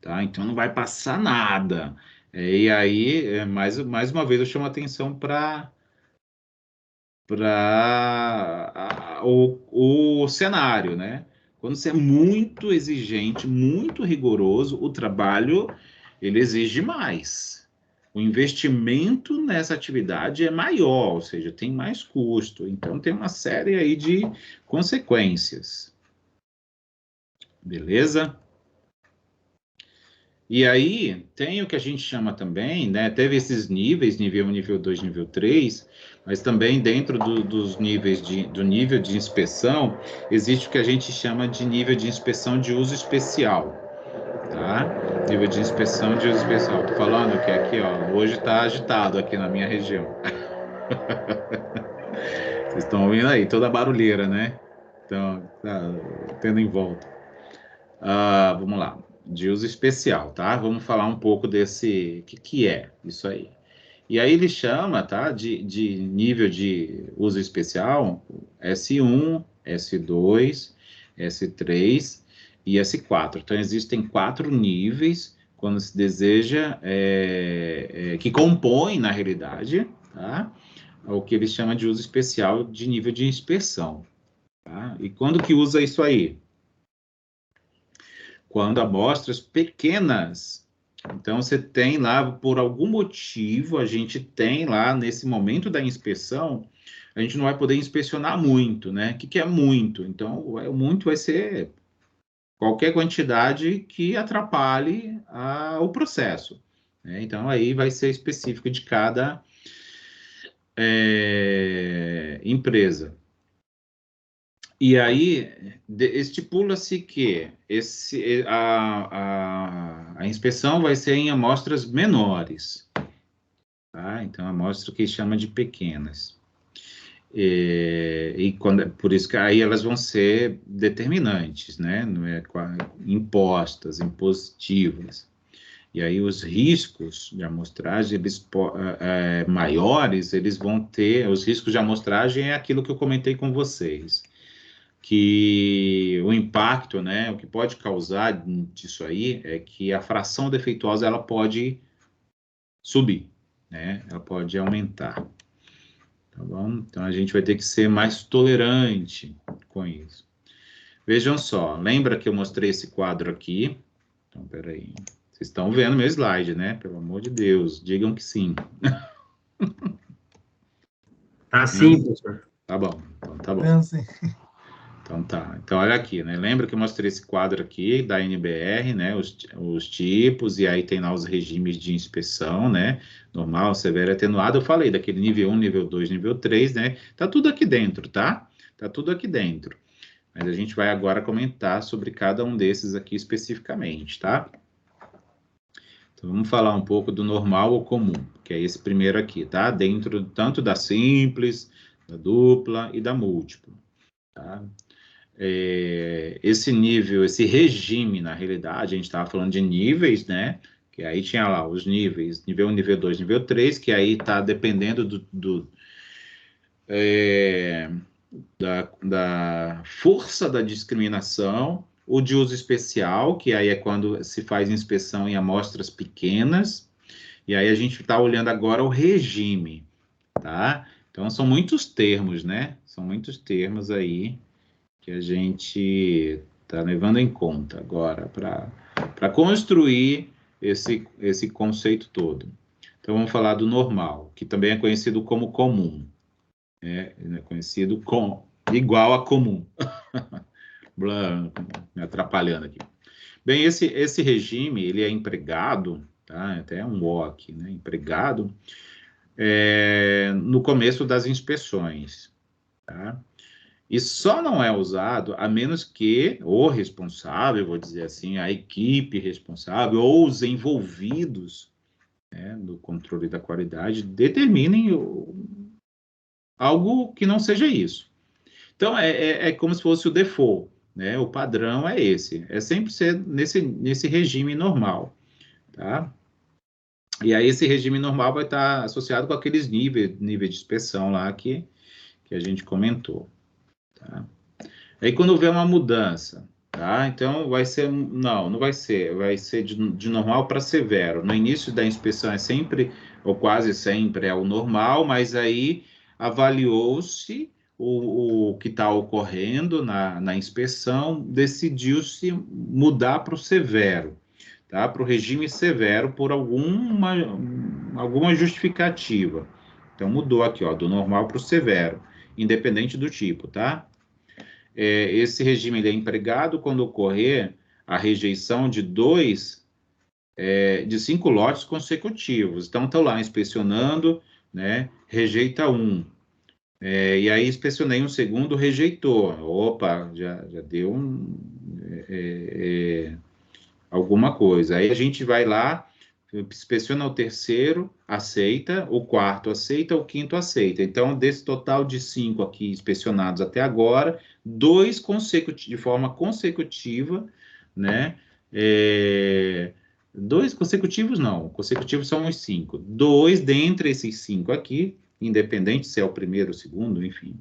tá? Então, não vai passar nada. E aí, mais uma vez, eu chamo a atenção para o cenário, né? Quando você é muito exigente, muito rigoroso, o trabalho, ele exige mais. O investimento nessa atividade é maior, ou seja, tem mais custo. Então, tem uma série aí de consequências. Beleza? E aí, tem o que a gente chama também, né? Teve esses níveis, nível 1, nível 2, nível 3, mas também dentro dos níveis do nível de inspeção, existe o que a gente chama de nível de inspeção de uso especial, tá? Nível de inspeção de uso especial. Tô falando que aqui, ó, hoje tá agitado aqui na minha região. Vocês estão ouvindo aí, toda a barulheira, né? Então, tá tendo em volta. Vamos lá, de uso especial, tá? Vamos falar um pouco desse, que é isso aí. E aí ele chama, tá, de nível de uso especial, S1, S2, S3 e S4. Então, existem 4 níveis, quando se deseja, que compõem, na realidade, tá, o que ele chama de uso especial de nível de inspeção. Tá? E quando que usa isso aí? Quando amostras pequenas. Então, você tem lá, por algum motivo, a gente tem lá, nesse momento da inspeção, a gente não vai poder inspecionar muito, né? O que é muito? Então, o muito vai ser qualquer quantidade que atrapalhe o processo, né? Então, aí vai ser específico de cada empresa. E aí, estipula-se que a inspeção vai ser em amostras menores, tá? Então, amostra que chama de pequenas. Por isso que aí elas vão ser determinantes, né? Não é impostas, impositivas. E aí os riscos de amostragem, maiores, eles vão ter... Os riscos de amostragem é aquilo que eu comentei com vocês, que o impacto, né, o que pode causar disso aí é que a fração defeituosa ela pode subir, né? Ela pode aumentar, tá bom? Então a gente vai ter que ser mais tolerante com isso. Vejam só, lembra que eu mostrei esse quadro aqui? Então, peraí. Vocês estão vendo meu slide, né? Pelo amor de Deus, digam que sim. Tá sim, professor. Tá bom, então tá bom. Vendo sim. Então tá, então olha aqui, né? Lembra que eu mostrei esse quadro aqui da NBR, né? Os tipos, e aí tem lá os regimes de inspeção, né? Normal, severo e atenuado. Eu falei daquele nível 1, nível 2, nível 3, né? Tá tudo aqui dentro, tá? Tá tudo aqui dentro. Mas a gente vai agora comentar sobre cada um desses aqui especificamente, tá? Então, vamos falar um pouco do normal ou comum, que é esse primeiro aqui, tá? Dentro tanto da simples, da dupla e da múltipla, tá? Esse nível, esse regime, na realidade, a gente estava falando de níveis, né? Que aí tinha lá os níveis, nível 1, nível 2, nível 3, que aí está dependendo da força da discriminação, o de uso especial, que aí é quando se faz inspeção em amostras pequenas, e aí a gente está olhando agora o regime, tá? Então, são muitos termos, né? São muitos termos aí que a gente está levando em conta agora para construir esse conceito todo. Então, vamos falar do normal, que também é conhecido como comum. É conhecido como igual a comum. Me atrapalhando aqui. Bem, esse regime, ele é empregado, tá? Até um O aqui, né? Empregado no começo das inspeções, tá? E só não é usado a menos que o responsável, vou dizer assim, a equipe responsável ou os envolvidos, né, no controle da qualidade determinem algo que não seja isso. Então, é como se fosse o default, né? O padrão é esse. É sempre ser nesse regime normal, tá? E aí esse regime normal vai estar associado com aqueles níveis de inspeção lá que a gente comentou, tá? Aí quando houver uma mudança, tá? Então vai ser, não vai ser, vai ser de normal para severo. No início da inspeção é sempre, ou quase sempre, é o normal, mas aí avaliou-se o que está ocorrendo na inspeção, decidiu-se mudar para o severo, tá? Para o regime severo por alguma justificativa. Então mudou aqui, ó, do normal para o severo, independente do tipo, tá? Esse regime ele é empregado quando ocorrer a rejeição de de 5 lotes consecutivos. Então, estão lá inspecionando, né? Rejeita um. E aí inspecionei um segundo, rejeitou. Opa, já deu alguma coisa. Aí a gente vai lá, inspeciona o terceiro, aceita, o quarto aceita, o quinto aceita. Então, desse total de 5 aqui inspecionados até agora, 2 de forma consecutiva, né? 2 consecutivos não, consecutivos são os 5. 2 dentre esses 5 aqui, independente se é o primeiro ou o segundo, enfim,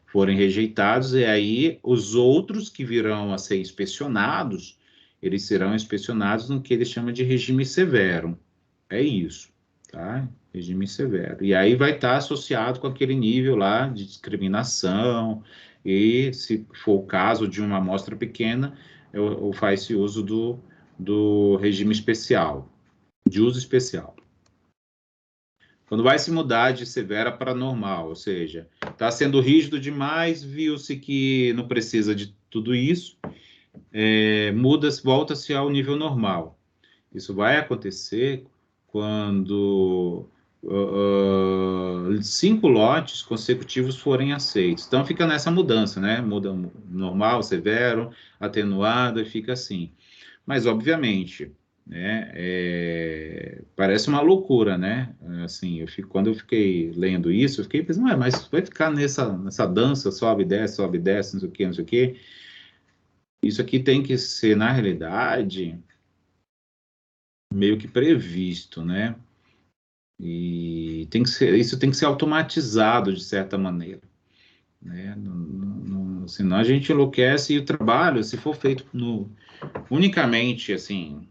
forem rejeitados, e aí os outros que virão a ser inspecionados, eles serão inspecionados no que ele chama de regime severo. É isso, tá? Regime severo. E aí vai estar associado com aquele nível lá de discriminação, e se for o caso de uma amostra pequena, faz-se uso do regime especial, de uso especial. Quando vai se mudar de severa para normal, ou seja, está sendo rígido demais, viu-se que não precisa de tudo isso, volta-se ao nível normal. Isso vai acontecer quando 5 lotes consecutivos forem aceitos. Então fica nessa mudança, né? Muda normal, severo, atenuado, e fica assim. Mas, obviamente, né, parece uma loucura, né? Assim, quando eu fiquei lendo isso, eu fiquei pensando, mas vai ficar nessa dança, sobe, desce, não sei o quê, não sei o quê. Isso aqui tem que ser, na realidade, meio que previsto, né? E isso tem que ser automatizado, de certa maneira, né? Senão a gente enlouquece e o trabalho, se for feito unicamente, assim,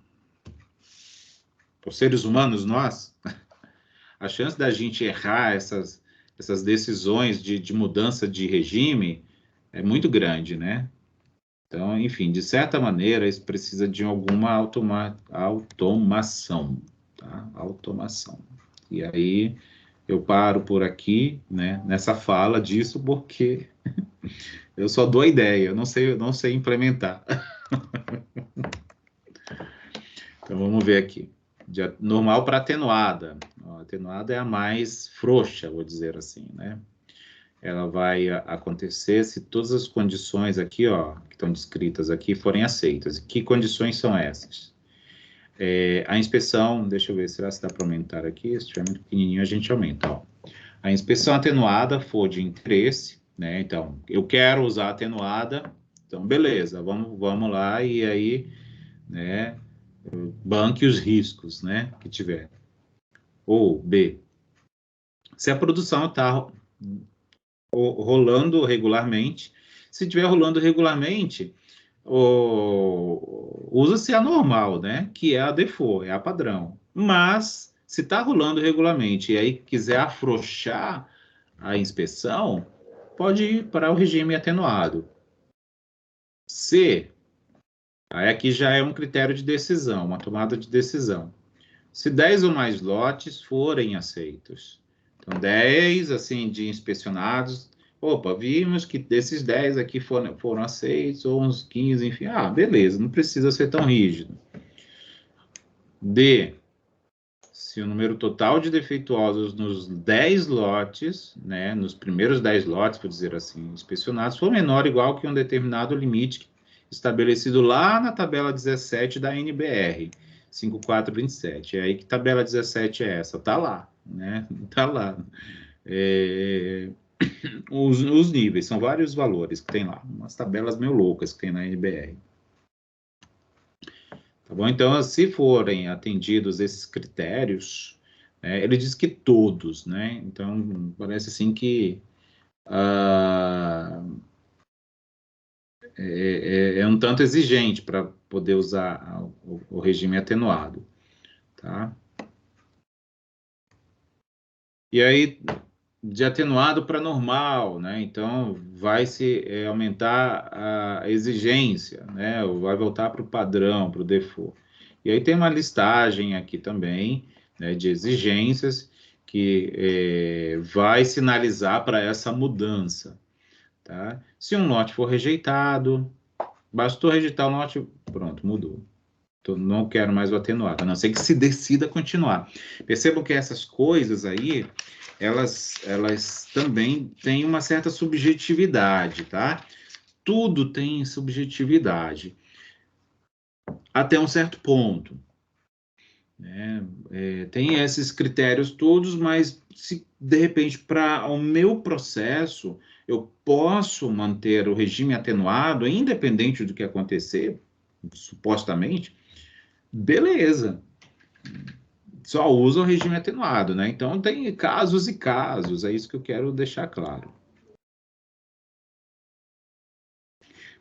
por seres humanos, nós, a chance da gente errar essas decisões de mudança de regime é muito grande, né? Então, enfim, de certa maneira, isso precisa de alguma automação, tá? Automação. E aí eu paro por aqui, né, nessa fala disso, porque eu só dou a ideia, eu não sei implementar. Então vamos ver aqui. De normal para atenuada. Atenuada é a mais frouxa, vou dizer assim, né? ela vai acontecer se todas as condições aqui, ó, que estão descritas aqui, forem aceitas. E que condições são essas? A inspeção, deixa eu ver, será que dá para aumentar aqui? Se estiver muito pequenininho, a gente aumenta, ó. A inspeção atenuada for de interesse, né? Então, eu quero usar atenuada, então, beleza, vamos lá, e aí, né, banque os riscos, né, que tiver. Ou, B, se a produção está rolando regularmente, se estiver rolando regularmente, usa-se a normal, né, que é a default, é a padrão. Mas, se está rolando regularmente e aí quiser afrouxar a inspeção, pode ir para o regime atenuado. Se, aí aqui já é um critério de decisão, uma tomada de decisão. Se 10 ou mais lotes forem aceitos. Então, 10, assim, de inspecionados. Opa, vimos que desses 10 aqui foram aceitos, ou uns 15, enfim. Ah, beleza, não precisa ser tão rígido. D, se o número total de defeituosos nos 10 lotes, né, nos primeiros 10 lotes, por dizer assim, inspecionados, for menor ou igual que um determinado limite estabelecido lá na tabela 17 da NBR, 5427. E aí, que tabela 17 é essa? Tá lá, né? Tá lá. Os níveis, são vários valores que tem lá, umas tabelas meio loucas que tem na NBR. Tá bom? Então, se forem atendidos esses critérios, ele diz que todos, né? Então, parece assim que é um tanto exigente para poder usar o regime atenuado, tá? E aí, de atenuado para normal, né? Então, vai se aumentar a exigência, né? Ou vai voltar para o padrão, para o default. E aí tem uma listagem aqui também, né, de exigências que vai sinalizar para essa mudança, tá? Se um lote for rejeitado, bastou rejeitar o lote, pronto, mudou. Então, não quero mais o atenuado, a não ser que se decida continuar. Percebam que essas coisas aí, elas também têm uma certa subjetividade, tá? Tudo tem subjetividade, até um certo ponto, né? Tem esses critérios todos, mas se de repente para o meu processo eu posso manter o regime atenuado, independente do que acontecer, supostamente, beleza. Só usa o regime atenuado, né? Então tem casos e casos, é isso que eu quero deixar claro.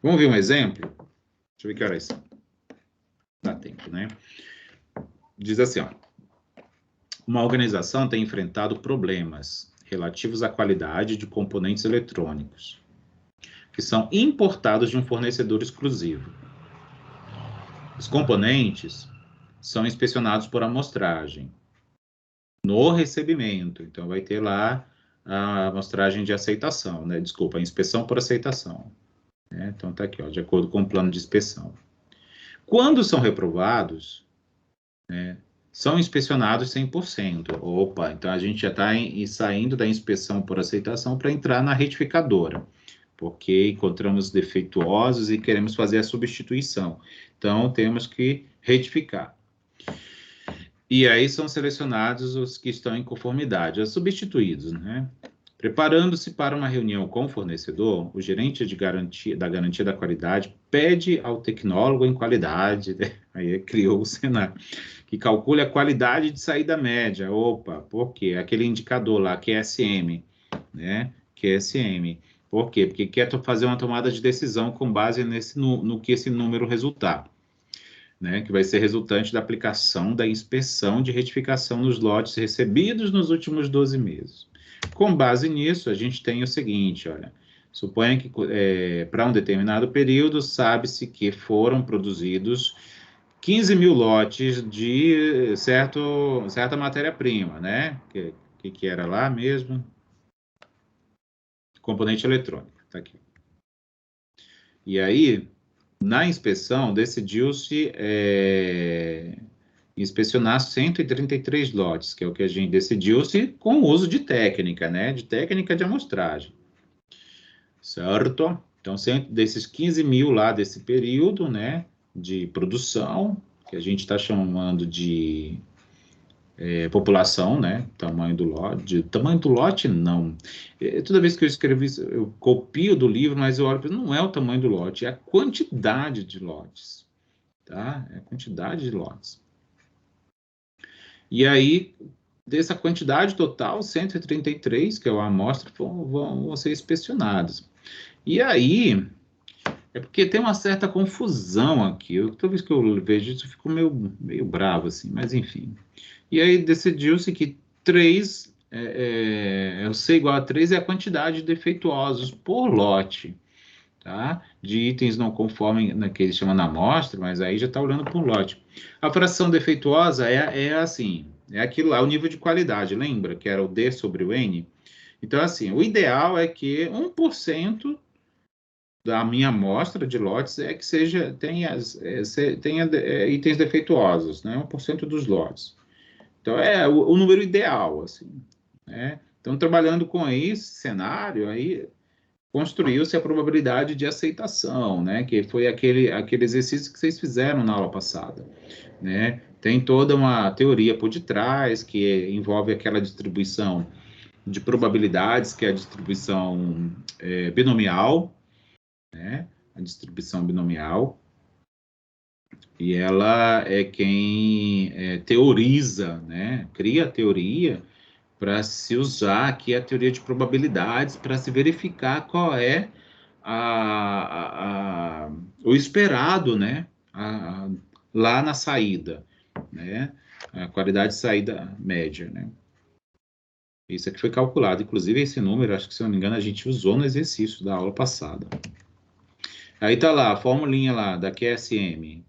Vamos ver um exemplo? Deixa eu ver que horas são. Dá tempo, né? Diz assim, ó. Uma organização tem enfrentado problemas relativos à qualidade de componentes eletrônicos, que são importados de um fornecedor exclusivo. Os componentes são inspecionados por amostragem no recebimento. Então, vai ter lá a amostragem de aceitação, né? Desculpa, a inspeção por aceitação. Então, tá aqui, ó, de acordo com o plano de inspeção. Quando são reprovados, são inspecionados 100%. Opa, então a gente já está saindo da inspeção por aceitação para entrar na retificadora, porque encontramos defeituosos e queremos fazer a substituição. Então, temos que retificar. E aí são selecionados os que estão em conformidade, os substituídos, né? Preparando-se para uma reunião com o fornecedor, o gerente da garantia da qualidade pede ao tecnólogo em qualidade, né? Aí criou o cenário, que calcule a qualidade de saída média. Opa, por quê? Aquele indicador lá, QSM, né? QSM. Por quê? Porque quer fazer uma tomada de decisão com base no que esse número resultar, né? Que vai ser resultante da aplicação da inspeção de retificação nos lotes recebidos nos últimos 12 meses. Com base nisso, a gente tem o seguinte, olha, suponha que para um determinado período, sabe-se que foram produzidos 15 mil lotes de certa matéria-prima, né? Que era lá mesmo? Componente eletrônico, tá aqui. E aí, na inspeção, decidiu-se inspecionar 133 lotes, que é o que a gente decidiu-se com o uso de técnica, né? De técnica de amostragem. certo? Então, desses 15 mil lá desse período, né, de produção, que a gente está chamando de população, né, tamanho do lote, não. Toda vez que eu escrevo isso, eu copio do livro, mas eu olho para não é o tamanho do lote, é a quantidade de lotes, tá? É a quantidade de lotes. E aí, dessa quantidade total, 133, que é a amostra, vão ser inspecionados. E aí, é porque tem uma certa confusão aqui. Toda vez que eu vejo isso, eu fico meio bravo, assim, mas enfim. E aí decidiu-se que 3, eu sei igual a 3 é a quantidade de defeituosos por lote, tá? De itens não conforme, que eles chamam na amostra, mas aí já está olhando por lote. A fração defeituosa é assim, é aquilo lá, o nível de qualidade, lembra? Que era o D sobre o N? Então, assim, o ideal é que 1% da minha amostra de lotes é que tenha itens defeituosos, né? 1% dos lotes. Então, é o número ideal, assim, né? Então, trabalhando com esse cenário, aí construiu-se a probabilidade de aceitação, né? Que foi aquele exercício que vocês fizeram na aula passada, né? Tem toda uma teoria por detrás que envolve aquela distribuição de probabilidades, que é a distribuição binomial, né? A distribuição binomial, e ela é quem teoriza, né? Cria a teoria para se usar aqui a teoria de probabilidades para se verificar qual é o esperado, né? Lá na saída, né? A qualidade de saída média, né? Isso aqui foi calculado, inclusive esse número, acho que se não me engano, a gente usou no exercício da aula passada. Aí tá lá, a formulinha lá da QSM.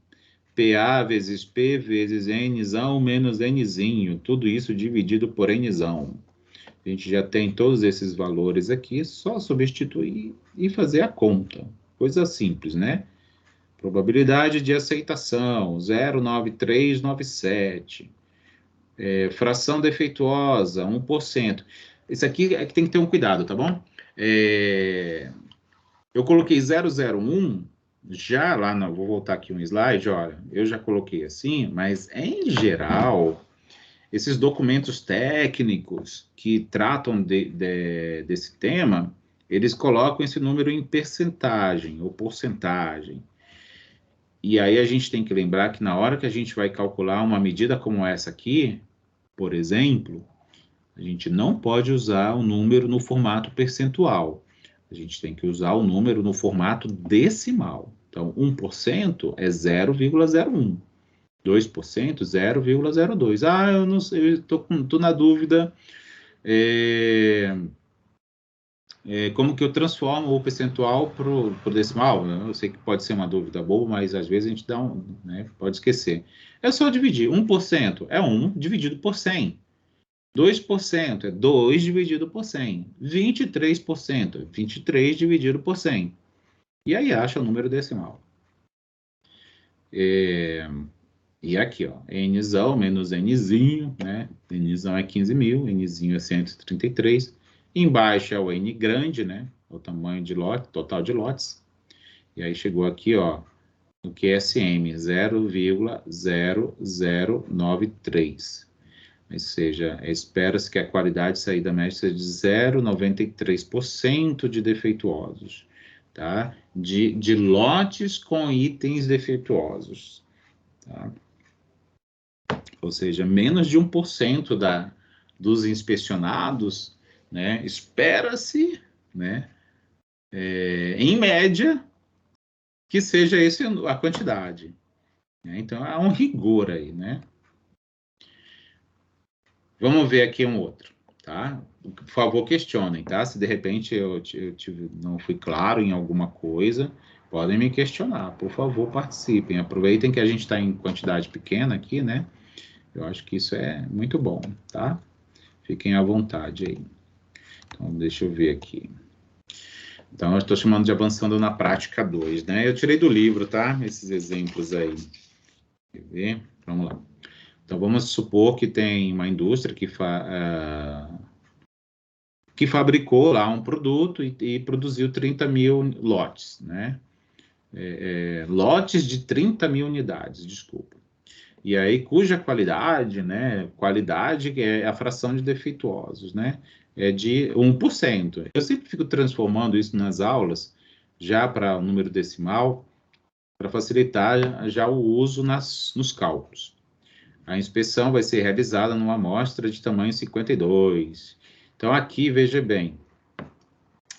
PA vezes P vezes Nzão menos Nzinho, tudo isso dividido por Nzão. A gente já tem todos esses valores aqui, só substituir e fazer a conta. Coisa simples, né? Probabilidade de aceitação, 0,9397. Fração defeituosa, 1%. Isso aqui é que tem que ter um cuidado, tá bom? Eu coloquei 001, já lá, vou voltar aqui um slide, olha, eu já coloquei assim, mas em geral, esses documentos técnicos que tratam desse tema, eles colocam esse número em percentagem ou porcentagem. E aí a gente tem que lembrar que na hora que a gente vai calcular uma medida como essa aqui, por exemplo, a gente não pode usar o número no formato percentual. A gente tem que usar o número no formato decimal. Então, 1% é 0,01. 2%, 0,02. Ah, eu não sei, eu tô na dúvida como que eu transformo o percentual para o decimal. Eu sei que pode ser uma dúvida boa, mas às vezes a gente né, pode esquecer. É só dividir. 1% é 1 dividido por 100. 2% é 2 dividido por 100. 23% é 23 dividido por 100. E aí acha o número decimal. E aqui, ó, Nzão menos Nzinho, né? Nzão é 15 mil, Nzinho é 133. Embaixo é o N grande, né? O tamanho de lote, total de lotes. E aí chegou aqui, ó, no QSM, 0,0093. Ou seja, espera-se que a qualidade de saída média seja de 0,93% de defeituosos, tá? De lotes com itens defeituosos, tá? Ou seja, menos de 1% dos inspecionados, né? Espera-se, né? Em média, que seja essa a quantidade, né? Então, há um rigor aí, né? Vamos ver aqui um outro, tá? Por favor, questionem, tá? Se de repente eu não fui claro em alguma coisa, podem me questionar. Por favor, participem. Aproveitem que a gente está em quantidade pequena aqui, né? Eu acho que isso é muito bom, tá? Fiquem à vontade aí. Então, deixa eu ver aqui. Então, eu estou chamando de Avançando na Prática 2, né? Eu tirei do livro, tá? Esses exemplos aí. Quer ver? Vamos lá. Então, vamos supor que tem uma indústria que que fabricou lá um produto e produziu 30 mil lotes, né? Lotes de 30 mil unidades, desculpa. E aí, cuja qualidade, né? Qualidade é a fração de defeituosos, né? É de 1%. Eu sempre fico transformando isso nas aulas, já para o número decimal, para facilitar já o uso nos cálculos. A inspeção vai ser realizada numa amostra de tamanho 52. Então, aqui, veja bem,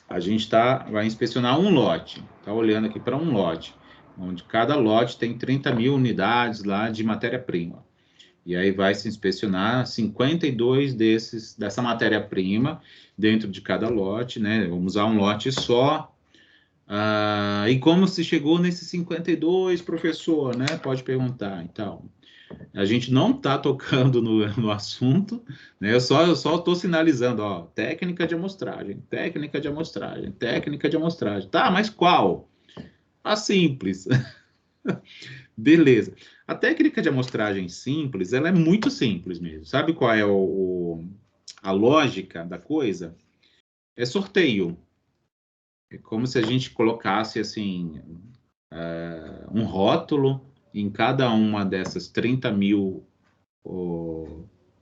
a gente vai inspecionar um lote, está olhando aqui para um lote, onde cada lote tem 30 mil unidades lá de matéria-prima. E aí vai se inspecionar 52 dessa matéria-prima dentro de cada lote, né? Vamos usar um lote só. E como se chegou nesses 52, professor, né? Pode perguntar. Então, a gente não está tocando no assunto, né? Eu só estou sinalizando, ó, técnica de amostragem, técnica de amostragem, técnica de amostragem. Tá, mas qual? A simples. Beleza. A técnica de amostragem simples, ela é muito simples mesmo. Sabe qual é a lógica da coisa? É sorteio. É como se a gente colocasse, assim, um rótulo em cada uma dessas 30 mil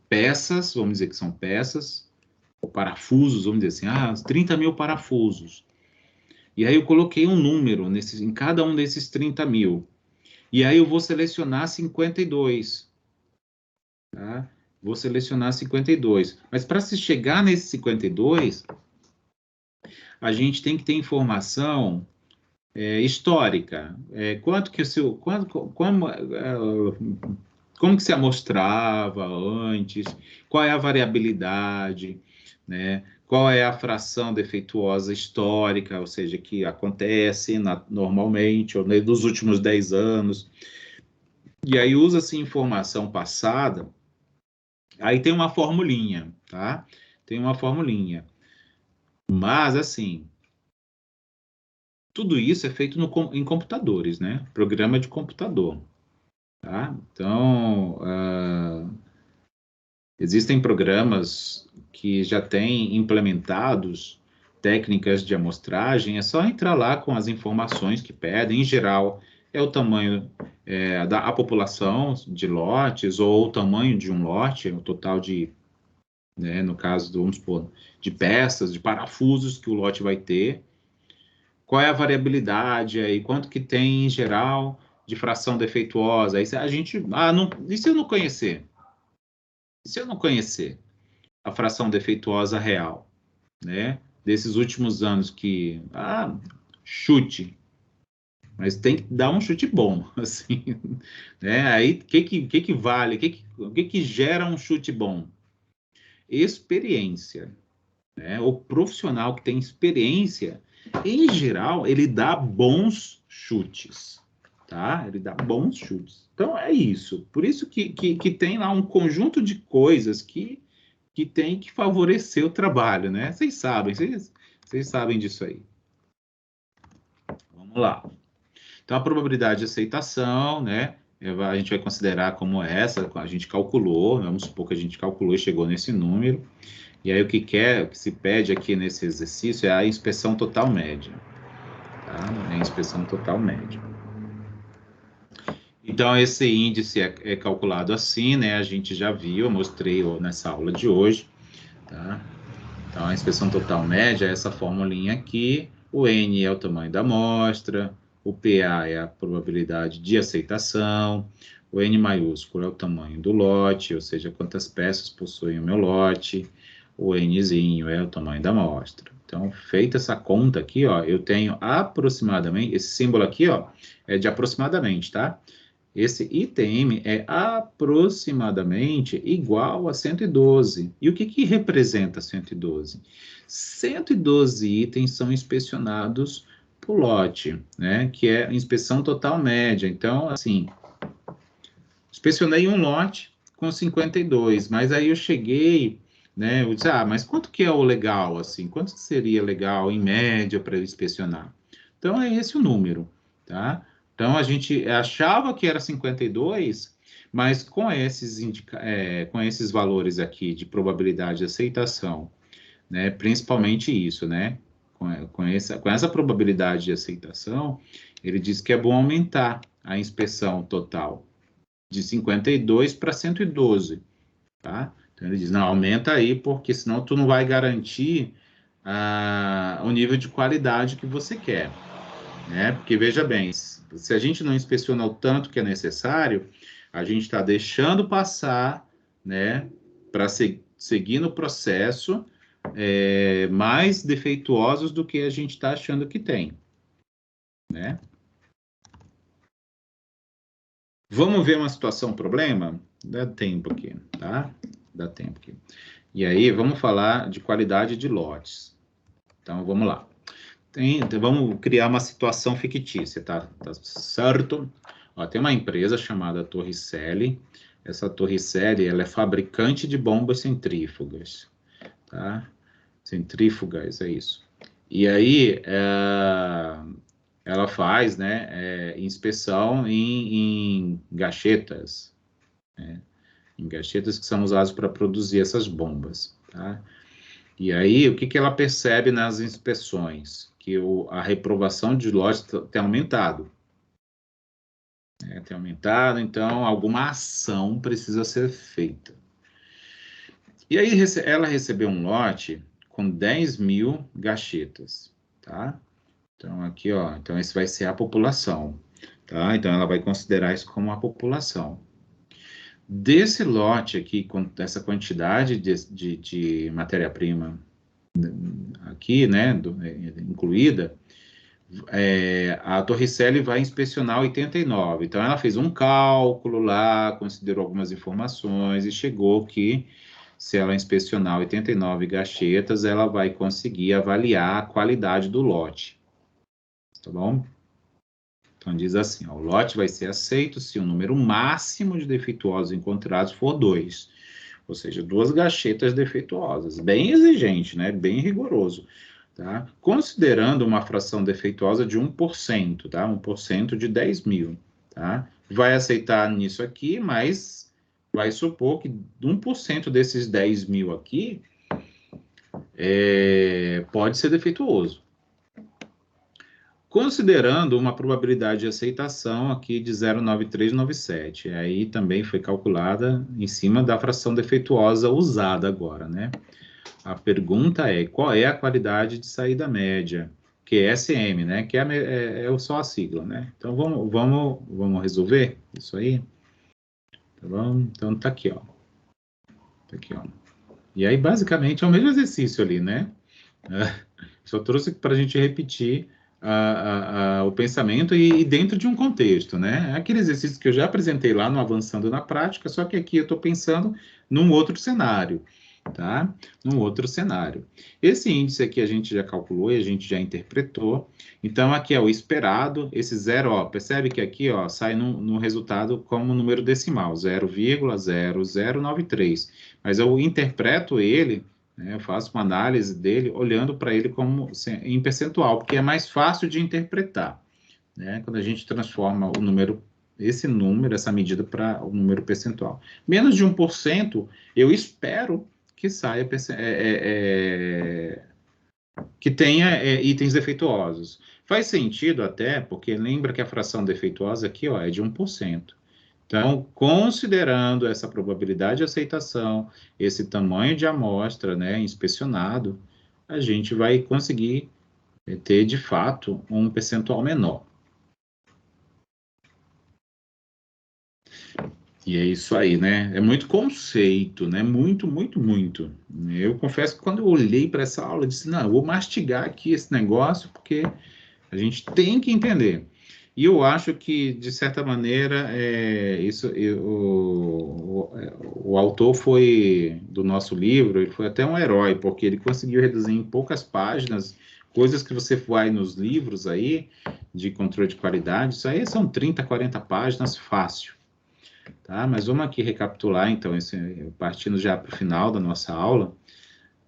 peças, vamos dizer que são peças, ou parafusos, vamos dizer assim, 30 mil parafusos. E aí eu coloquei um número em cada um desses 30 mil. E aí eu vou selecionar 52. Tá? Vou selecionar 52. Mas para se chegar nesse 52, a gente tem que ter informação histórica. Quanto que o seu... como que se amostrava antes, qual é a variabilidade, né? Qual é a fração defeituosa histórica, ou seja, que acontece normalmente, ou nos últimos 10 anos. E aí usa-se informação passada, aí tem uma formulinha, tá? Tem uma formulinha. Mas, assim, tudo isso é feito em computadores, né? Programa de computador, tá? Então, existem programas que já têm implementados técnicas de amostragem, é só entrar lá com as informações que pedem. Em geral, é o tamanho da população de lotes, ou o tamanho de um lote, o total de, né, no caso, vamos supor, de peças, de parafusos que o lote vai ter. Qual é a variabilidade aí, quanto que tem em geral de fração defeituosa. Aí a gente, e se eu não conhecer? E se eu não conhecer a fração defeituosa real, né? Desses últimos anos que, chute, mas tem que dar um chute bom, assim, né? Aí, o que vale, o que gera um chute bom? Experiência, né? O profissional que tem experiência, em geral, ele dá bons chutes, tá? Ele dá bons chutes. Então, é isso. Por isso que tem lá um conjunto de coisas que tem que favorecer o trabalho, né? Vocês sabem disso aí. Vamos lá. Então, a probabilidade de aceitação, né? A gente vai considerar como essa, a gente calculou, vamos supor que a gente calculou e chegou nesse número. E aí o que se pede aqui nesse exercício é a inspeção total média. Tá? É a inspeção total média. Então, esse índice é calculado assim, né? A gente já viu, eu mostrei nessa aula de hoje, tá? Então, a inspeção total média é essa formulinha aqui. O N é o tamanho da amostra, o PA é a probabilidade de aceitação, o N maiúsculo é o tamanho do lote, ou seja, quantas peças possuem o meu lote, o Nzinho é o tamanho da amostra. Então, feita essa conta aqui, ó, eu tenho aproximadamente, esse símbolo aqui, ó, é de aproximadamente, tá? Esse ITM é aproximadamente igual a 112. E o que representa 112? 112 itens são inspecionados por lote, né? Que é a inspeção total média. Então, assim, inspecionei um lote com 52, mas aí eu cheguei, né? Eu disse, mas quanto que é o legal, assim? Quanto seria legal, em média, para eu inspecionar? Então, é esse o número, tá? Então, a gente achava que era 52, mas com esses valores aqui de probabilidade de aceitação, né? Principalmente isso, né? Com essa probabilidade de aceitação, ele diz que é bom aumentar a inspeção total de 52 para 112, tá? Então ele diz, não, aumenta aí, porque senão tu não vai garantir o nível de qualidade que você quer, né? Porque veja bem, se a gente não inspeciona o tanto que é necessário, a gente está deixando passar, né, para seguir no processo mais defeituosos do que a gente está achando que tem, né? Vamos ver uma situação problema? Dá tempo aqui, tá? Dá tempo aqui. E aí, vamos falar de qualidade de lotes. Então, vamos lá. Então, vamos criar uma situação fictícia, tá? Tá certo? Ó, tem uma empresa chamada Torricelli. Essa Torricelli, ela é fabricante de bombas centrífugas, tá? Centrífugas, é isso. E aí, ela faz, né, inspeção em gachetas, né? Em gachetas que são usadas para produzir essas bombas, tá? E aí, o que que ela percebe nas inspeções? Que a reprovação de lotes tem aumentado. Tem aumentado, então alguma ação precisa ser feita. E aí, ela recebeu um lote com 10 mil gachetas, tá? Então, aqui, ó, então esse vai ser a população, tá? Então, ela vai considerar isso como a população. Desse lote aqui, com essa quantidade de matéria-prima aqui, né, incluída, a Torricelli vai inspecionar 89. Então, ela fez um cálculo lá, considerou algumas informações e chegou que, se ela inspecionar 89 gachetas, ela vai conseguir avaliar a qualidade do lote. Tá bom? Então, diz assim, ó, o lote vai ser aceito se o número máximo de defeituosos encontrados for 2. Ou seja, 2 gachetas defeituosas. Bem exigente, né? Bem rigoroso. Tá? Considerando uma fração defeituosa de 1%, tá? 1% de 10 mil. Tá? Vai aceitar nisso aqui, mas vai supor que 1% desses 10 mil aqui pode ser defeituoso. Considerando uma probabilidade de aceitação aqui de 0,9397. Aí também foi calculada em cima da fração defeituosa usada agora, né? A pergunta é, qual é a qualidade de saída média? Que é SM, né? Que é só a sigla, né? Então, vamos resolver isso aí? Tá bom? Então, tá aqui, ó. Tá aqui, ó. E aí, basicamente, é o mesmo exercício ali, né? Só trouxe para a gente repetir o pensamento e dentro de um contexto, né? É aquele exercício que eu já apresentei lá no Avançando na Prática, só que aqui eu estou pensando num outro cenário, tá? Num outro cenário. Esse índice aqui a gente já calculou e a gente já interpretou. Então, aqui é o esperado, esse zero, ó, percebe que aqui, ó, sai no resultado como número decimal, 0,0093. Mas eu interpreto ele, né, eu faço uma análise dele olhando para ele como em percentual, porque é mais fácil de interpretar, né? Quando a gente transforma o número, essa medida para o número percentual. Menos de 1%, eu espero que saia que tenha itens defeituosos. Faz sentido até, porque lembra que a fração defeituosa aqui, ó, é de 1%. Então, considerando essa probabilidade de aceitação, esse tamanho de amostra, né, inspecionado, a gente vai conseguir ter, de fato, um percentual menor. E é isso aí, né? É muito conceito, né? Muito, muito, muito. Eu confesso que quando eu olhei para essa aula, eu disse, não, eu vou mastigar aqui esse negócio, porque a gente tem que entender. E eu acho que, de certa maneira, o autor foi, do nosso livro, ele foi até um herói, porque ele conseguiu reduzir em poucas páginas coisas que você vai nos livros aí, de controle de qualidade, isso aí são 30, 40 páginas fácil. Tá? Mas vamos aqui recapitular, então, partindo já para o final da nossa aula,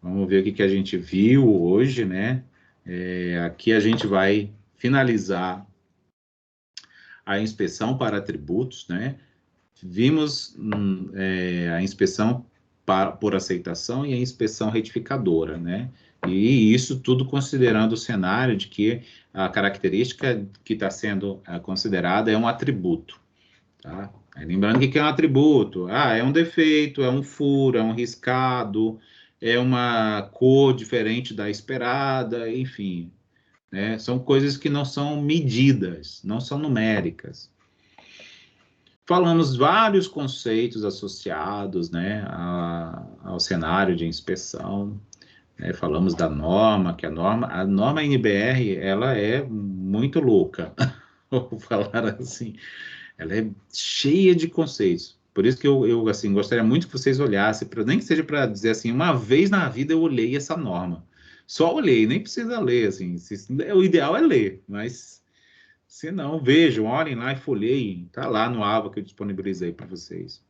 vamos ver o que a gente viu hoje, né? Aqui a gente vai finalizar a inspeção para atributos, né? Vimos a inspeção por aceitação e a inspeção retificadora, né? E isso tudo considerando o cenário de que a característica que está sendo considerada é um atributo, tá? Aí, lembrando que é um atributo, é um defeito, é um furo, é um riscado, é uma cor diferente da esperada, enfim, né? São coisas que não são medidas, não são numéricas. Falamos vários conceitos associados, né, ao cenário de inspeção, né? Falamos da norma, que a norma NBR, ela é muito louca, vou falar assim, ela é cheia de conceitos. Por isso que eu assim, gostaria muito que vocês olhassem, nem que seja para dizer assim, uma vez na vida eu olhei essa norma. Só olhei, nem precisa ler, assim, o ideal é ler, mas se não, vejam, olhem lá e folheiem, tá lá no AVA que eu disponibilizei para vocês.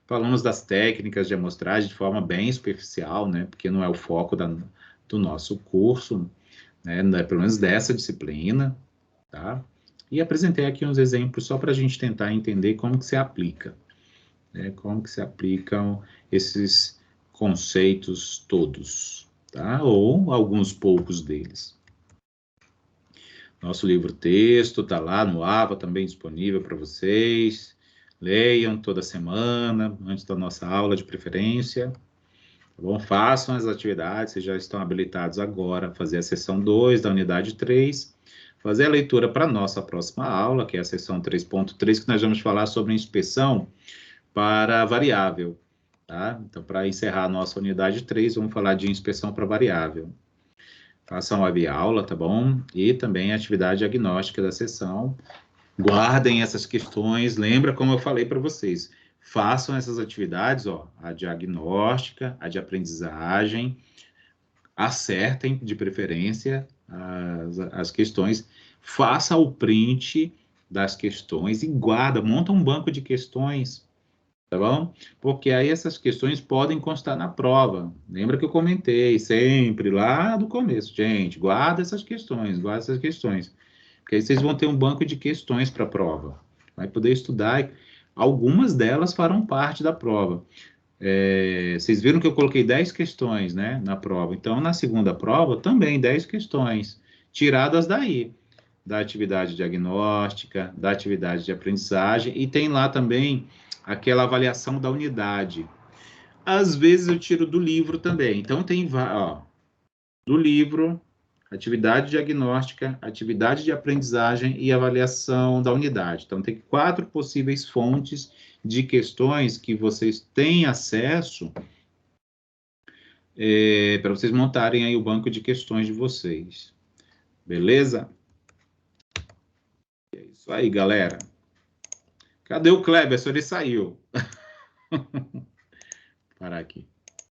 Falamos das técnicas de amostragem de forma bem superficial, né, porque não é o foco do nosso curso, né, pelo menos dessa disciplina, tá? E apresentei aqui uns exemplos só para a gente tentar entender como que se aplica, né, como que se aplicam esses conceitos todos, tá? Ou alguns poucos deles. Nosso livro-texto está lá no AVA, também disponível para vocês. Leiam toda semana, antes da nossa aula de preferência. Tá bom? Façam as atividades, vocês já estão habilitados agora a fazer a sessão 2 da unidade 3. Fazer a leitura para a nossa próxima aula, que é a sessão 3.3, que nós vamos falar sobre inspeção para variável. Tá? Então, para encerrar a nossa unidade 3, vamos falar de inspeção para variável. Façam a aula, tá bom? E também a atividade diagnóstica da sessão. Guardem essas questões, lembra como eu falei para vocês. Façam essas atividades, a diagnóstica, a de aprendizagem, acertem, de preferência, as questões. Faça o print das questões e guarda, monta um banco de questões, tá bom? Porque aí essas questões podem constar na prova. Lembra que eu comentei sempre lá do começo, gente, guarda essas questões, porque aí vocês vão ter um banco de questões para a prova. Vai poder estudar, algumas delas farão parte da prova. Vocês viram que eu coloquei 10 questões, né, na prova. Então, na segunda prova, também 10 questões, tiradas daí, da atividade diagnóstica, da atividade de aprendizagem, e tem lá também aquela avaliação da unidade. Às vezes eu tiro do livro também. Então, tem, do livro, atividade diagnóstica, atividade de aprendizagem e avaliação da unidade. Então, tem 4 possíveis fontes de questões que vocês têm acesso para vocês montarem aí o banco de questões de vocês. Beleza? É isso aí, galera. Cadê o Kleber? Ele saiu. Parar aqui.